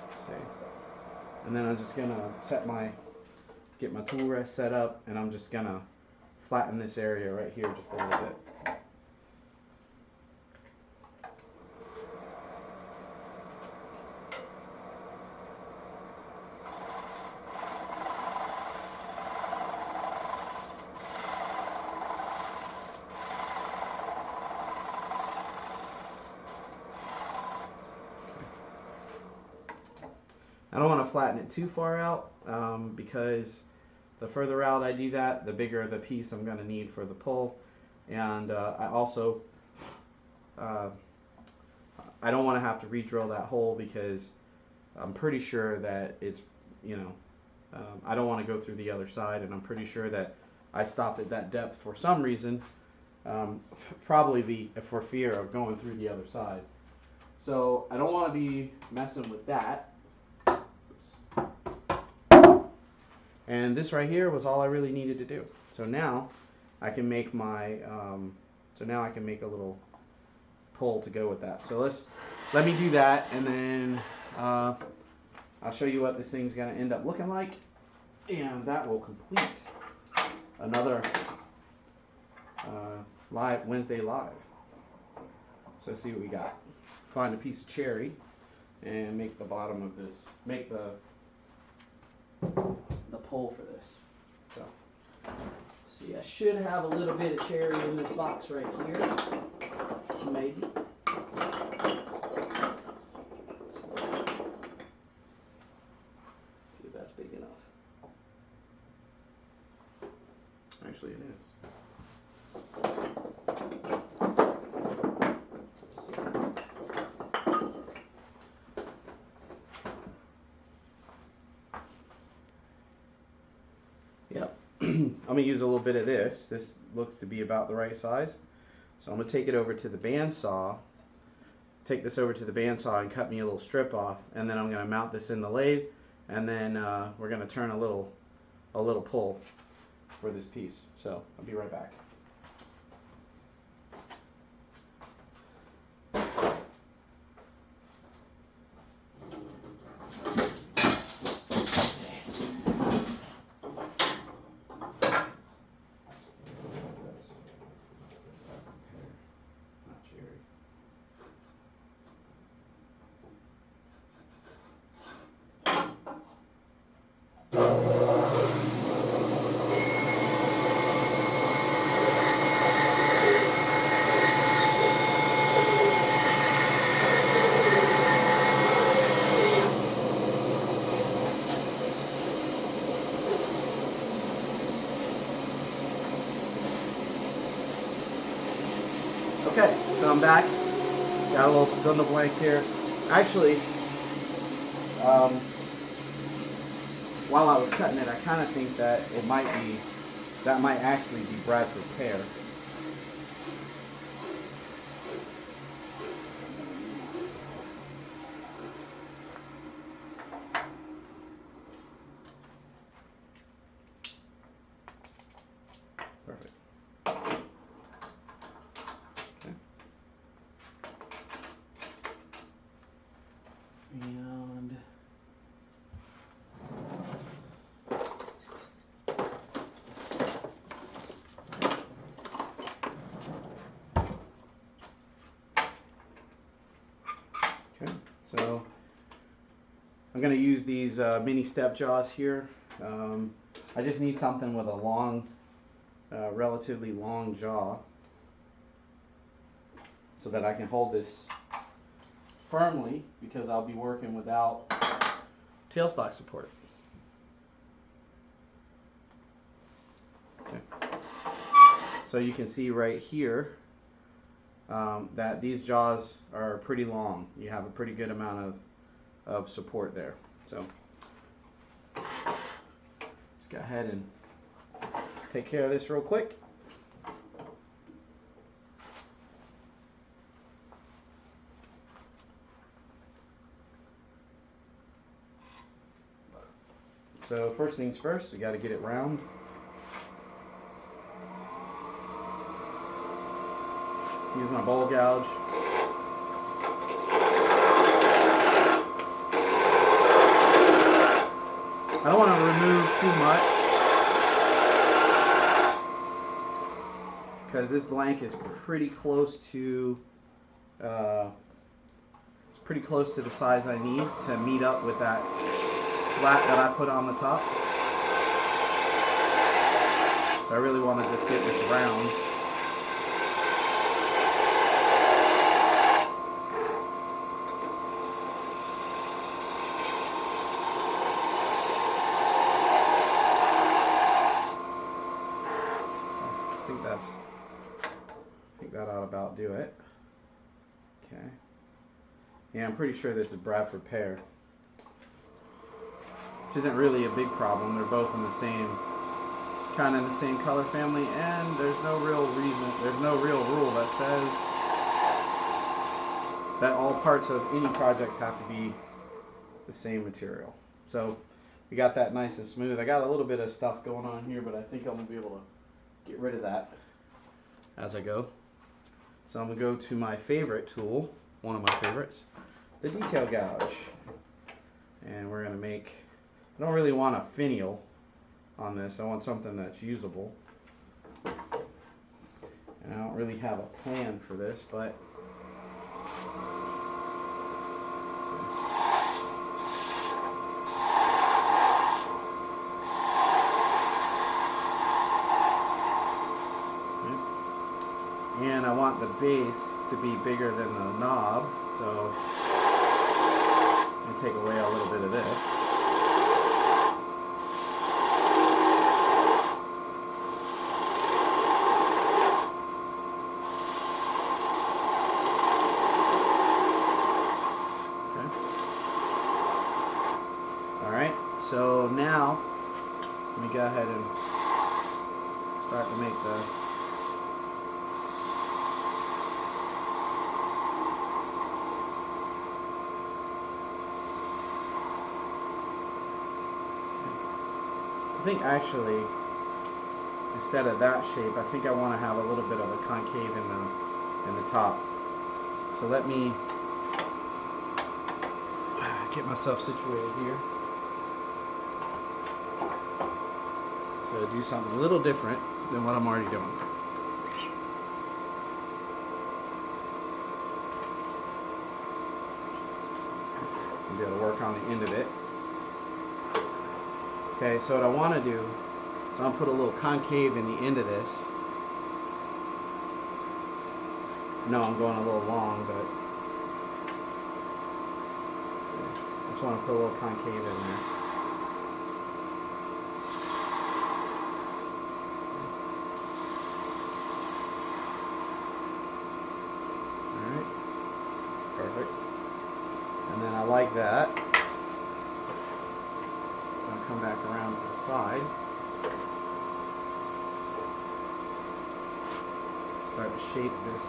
Let's see. And then I'm just going to get my tool rest set up, and I'm just going to flatten this area right here just a little bit. I don't want to flatten it too far out because the further out I do that, the bigger the piece I'm going to need for the pull. And I also, I don't want to have to re-drill that hole because I'm pretty sure that it's, I don't want to go through the other side, and I'm pretty sure that I stopped at that depth for some reason, probably for fear of going through the other side. So I don't want to be messing with that. And this right here was all I really needed to do. So now I can make my, now I can make a little pull to go with that. So let me do that, and then I'll show you what this thing's gonna end up looking like, and that will complete another Wednesday live. So let's see what we got. Find a piece of cherry and make the bottom of this, make the pull for this. So, see, I should have a little bit of cherry in this box right here, maybe. So, see if that's big enough. Actually, it is. Yep. I'm going to use a little bit of this. This looks to be about the right size. So I'm going to take it over to the bandsaw, take this over to the bandsaw and cut me a little strip off, and then I'm going to mount this in the lathe, and then we're going to turn a little pull for this piece. So I'll be right back. Okay, so I'm back. Got a little fill in the blank here. Actually, while I was cutting it, I kind of think that that might actually be Bradford pear. Perfect. Okay. And okay, so I'm going to use these mini step jaws here. I just need something with a long, relatively long jaw, so that I can hold this firmly, because I'll be working without tailstock support. Okay. So you can see right here that these jaws are pretty long. You have a pretty good amount of support there. So let's go ahead and take care of this real quick. So first things first, we got to get it round. Use my bowl gouge. I don't want to remove too much, because this blank is pretty close to it's pretty close to the size I need to meet up with that flat that I put on the top. So I really want to just get this round. I think that ought to about do it. Okay. Yeah, I'm pretty sure this is Bradford pear, which isn't really a big problem. They're both in the same, kind of in the same color family, and there's no real rule that says that all parts of any project have to be the same material. So we got that nice and smooth. I got a little bit of stuff going on here, but I think I'm gonna be able to get rid of that as I go. So I'm gonna go to my favorite tool, one of my favorites, the detail gouge. And we're gonna make, I don't really want a finial on this. I want something that's usable. And I don't really have a plan for this, but and I want the base to be bigger than the knob, so I'm going to take away a little bit of this. Okay. Alright, so now let me go ahead and start to make the I think actually, instead of that shape, I think I want to have a little bit of a concave in the top. So let me get myself situated here to do something a little different than what I'm already doing. I'll be able to work on the end of it. Okay, so what I want to do is I'm going to put a little concave in the end of this. No, I'm going a little long, but I just want to put a little concave in there. Alright, perfect. And then I like that. Come back around to the side. Start to shape this.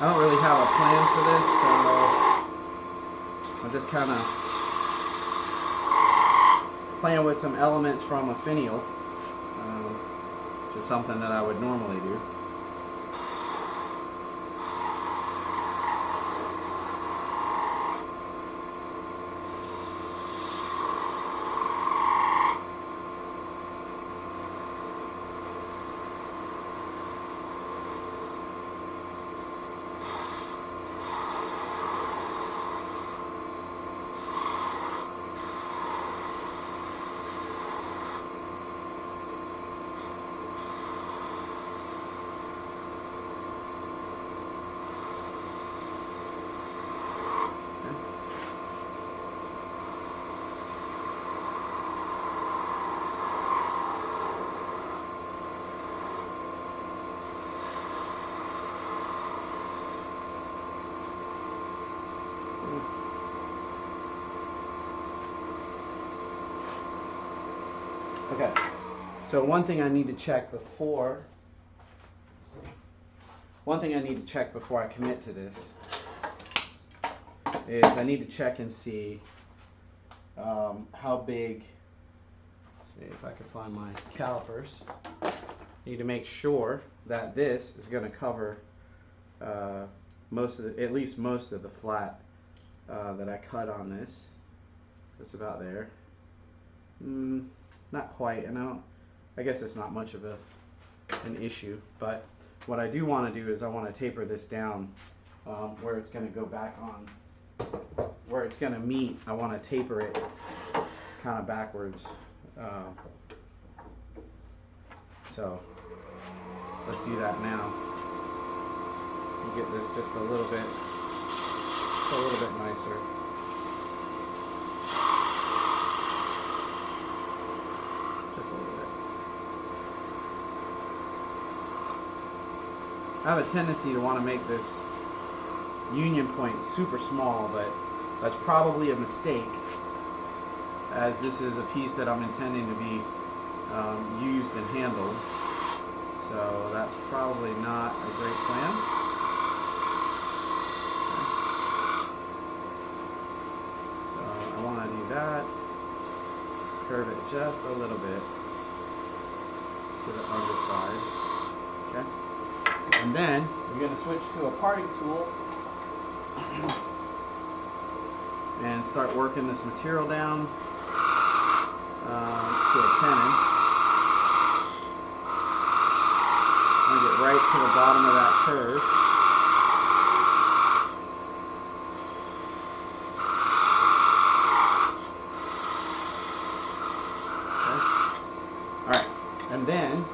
I don't really have a plan for this, so I'm just kind of playing with some elements from a finial, which is something that I would normally do. Okay, so one thing I need to check before I commit to this is I need to check and see how big. Let's see if I can find my calipers. Need to make sure that this is going to cover at least most of the flat that I cut on this. It's about there. Not quite, and I guess it's not much of an issue, but what I do want to do is I want to taper this down where it's going to go back on, where it's going to meet. I want to taper it kind of backwards. So let's do that now. You get this just a little bit nicer. Just a little bit. I have a tendency to want to make this union point super small, but that's probably a mistake, as this is a piece that I'm intending to be used and handled. So that's probably not a great plan. Okay. So I want to do that. Curve it just a little bit to the underside. Okay. And then we're going to switch to a parting tool and start working this material down to a tenon. I'm going to get right to the bottom of that curve. Okay. Alright, and then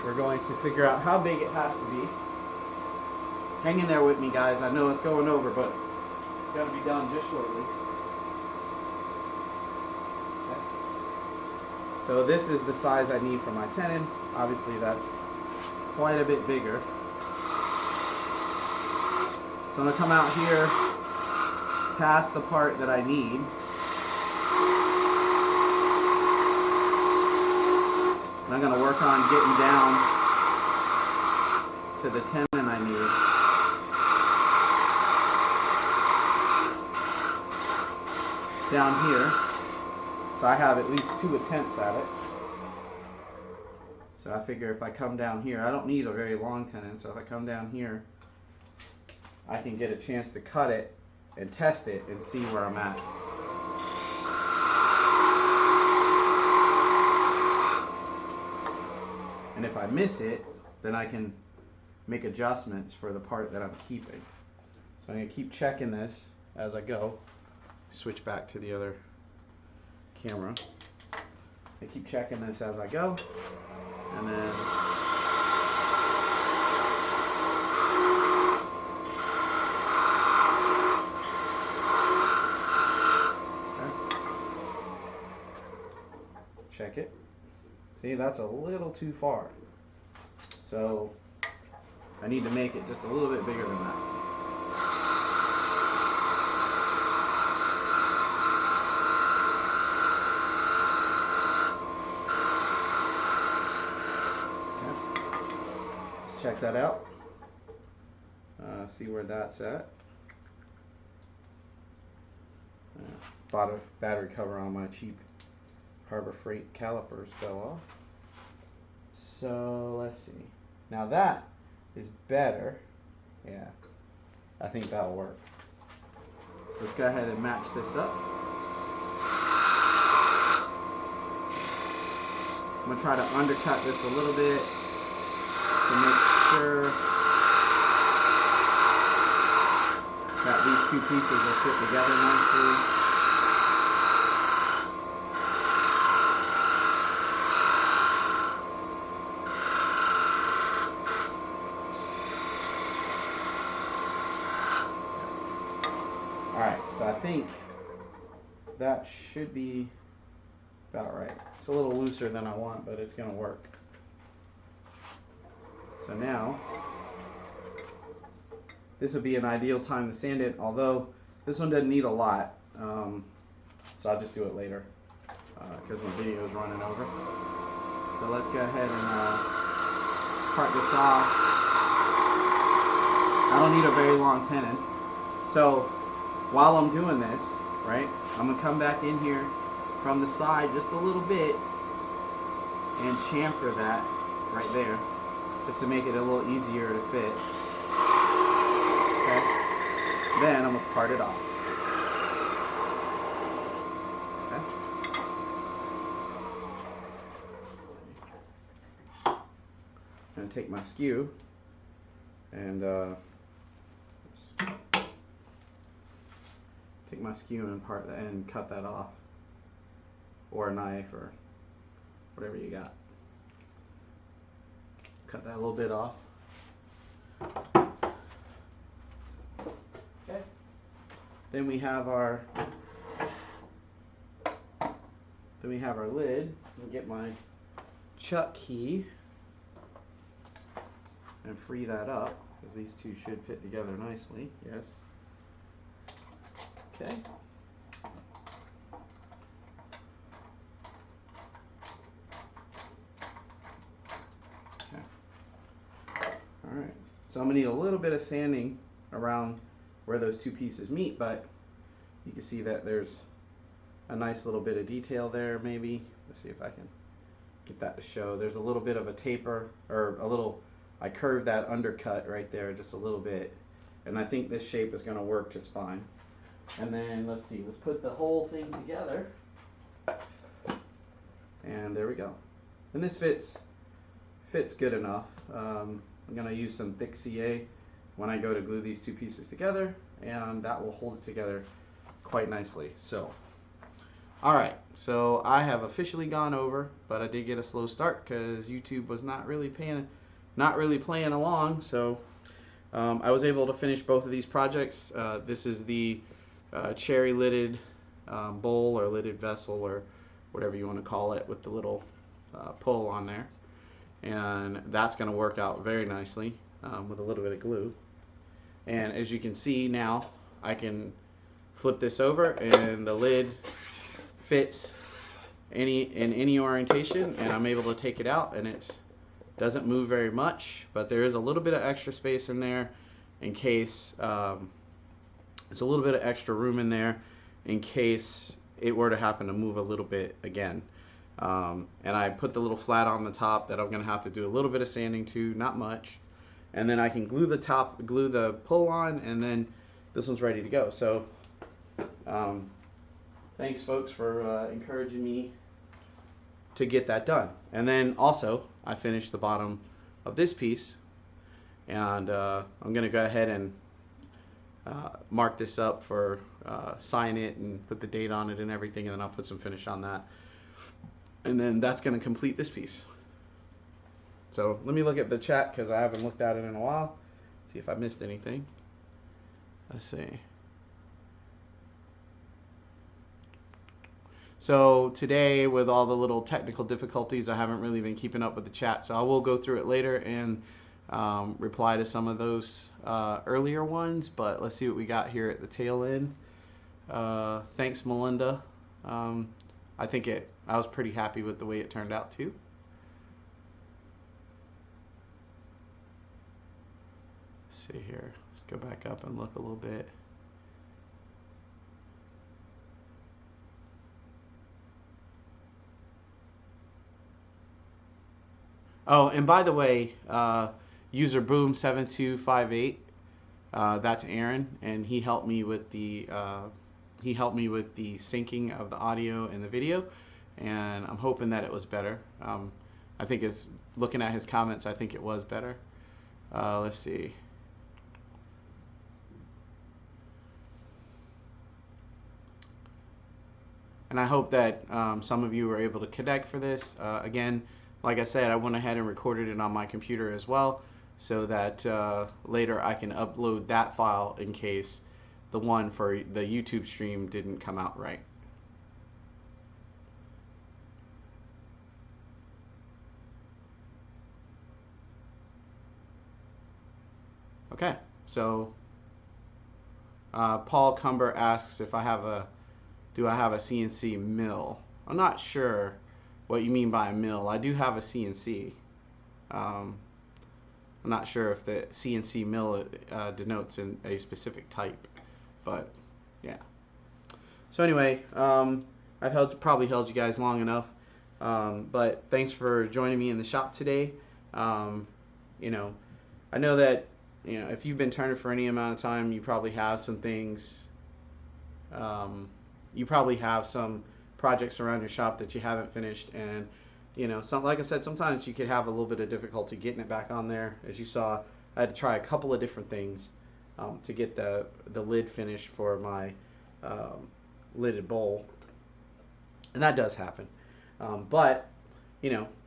we're going to figure out how big it has to be. Hang in there with me, guys. I know it's going over, but it's going to be done just shortly. Okay. So this is the size I need for my tenon. Obviously that's quite a bit bigger. So I'm going to come out here past the part that I need. And I'm going to work on getting down to the tenon I need. Down here. So I have at least 2 attempts at it. So I figure if I come down here, I don't need a very long tenon, so if I come down here, I can get a chance to cut it and test it and see where I'm at. And if I miss it, then I can make adjustments for the part that I'm keeping. So I'm going to keep checking this as I go. Switch back to the other camera. I keep checking this as I go. And then check it. See, that's a little too far. So I need to make it just a little bit bigger than that. Okay. Let's check that out. See where that's at. Bought a battery cover on my cheap Harbor Freight calipers, fell off. So let's see. Now that is better. Yeah, I think that'll work. So let's go ahead and match this up. I'm going to try to undercut this a little bit to make sure that these two pieces will fit together nicely. Alright, so I think that should be about right. It's a little looser than I want, but it's going to work. So now, this would be an ideal time to sand it, although this one doesn't need a lot. So I'll just do it later because my video is running over. So let's go ahead and part this off. I don't need a very long tenon. So while I'm doing this, right, I'm going to come back in here from the side just a little bit and chamfer that right there just to make it a little easier to fit. Okay. Then I'm going to part it off. Okay. I'm going to take my skew and take my skew and part that and cut that off, or a knife or whatever you got. Cut that a little bit off. Okay. Then we have our lid. I'll get my chuck key and free that up because these two should fit together nicely. Yes. Okay. Alright, so I'm going to need a little bit of sanding around where those two pieces meet, but you can see that there's a nice little bit of detail there maybe. Let's see if I can get that to show. There's a little bit of a taper, or a little, I curved that undercut right there just a little bit, and I think this shape is going to work just fine. And then let's see, let's put the whole thing together, and there we go. And this fits good enough. I'm going to use some thick CA when I go to glue these two pieces together, and that will hold it together quite nicely. So, alright, so I have officially gone over, but I did get a slow start because YouTube was not really playing along. So I was able to finish both of these projects. This is the cherry lidded bowl or lidded vessel or whatever you want to call it with the little pull on there, and that's going to work out very nicely with a little bit of glue. And as you can see now, I can flip this over and the lid fits in any orientation, and I'm able to take it out, and it doesn't move very much, but there is a little bit of extra space in there in case it's a little bit of extra room in there in case it were to happen to move a little bit again. And I put the little flat on the top that I'm going to have to do a little bit of sanding to, not much, and then I can glue the pull on, and then this one's ready to go. So thanks folks for encouraging me to get that done. And then also I finished the bottom of this piece, and I'm going to go ahead and mark this up for sign it and put the date on it and everything, and then I'll put some finish on that, and then that's going to complete this piece. So let me look at the chat because I haven't looked at it in a while, see if I missed anything. Let's see. So today, with all the little technical difficulties, I haven't really been keeping up with the chat, so I will go through it later and reply to some of those earlier ones. But let's see what we got here at the tail end. Thanks, Melinda. I think I was pretty happy with the way it turned out too. Let's see here. Let's go back up and look a little bit. Oh, and by the way, user boom7258, that's Aaron, and he helped me with the syncing of the audio and the video, and I'm hoping that it was better. I think it's looking at his comments, I think it was better. Let's see. And I hope that some of you were able to connect for this. Again, like I said, I went ahead and recorded it on my computer as well, so that later I can upload that file in case the one for the YouTube stream didn't come out right. Okay, so Paul Cumber asks if do I have a CNC mill? I'm not sure what you mean by a mill. I do have a CNC. I'm not sure if the CNC mill denotes in a specific type, but yeah. So anyway, I've probably held you guys long enough, but thanks for joining me in the shop today. You know, I know that if you've been turning for any amount of time, you probably have some things. You probably have some projects around your shop that you haven't finished, and like I said, sometimes you could have a little bit of difficulty getting it back on there. As you saw, I had to try a couple of different things to get the lid finished for my lidded bowl, and that does happen. But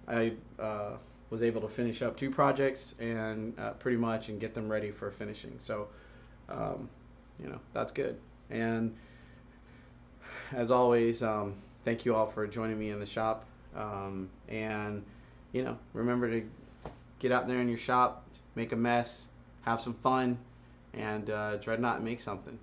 I was able to finish up 2 projects and pretty much and get them ready for finishing. So that's good. And as always, thank you all for joining me in the shop. And remember to get out there in your shop, make a mess, have some fun, and try not to make something.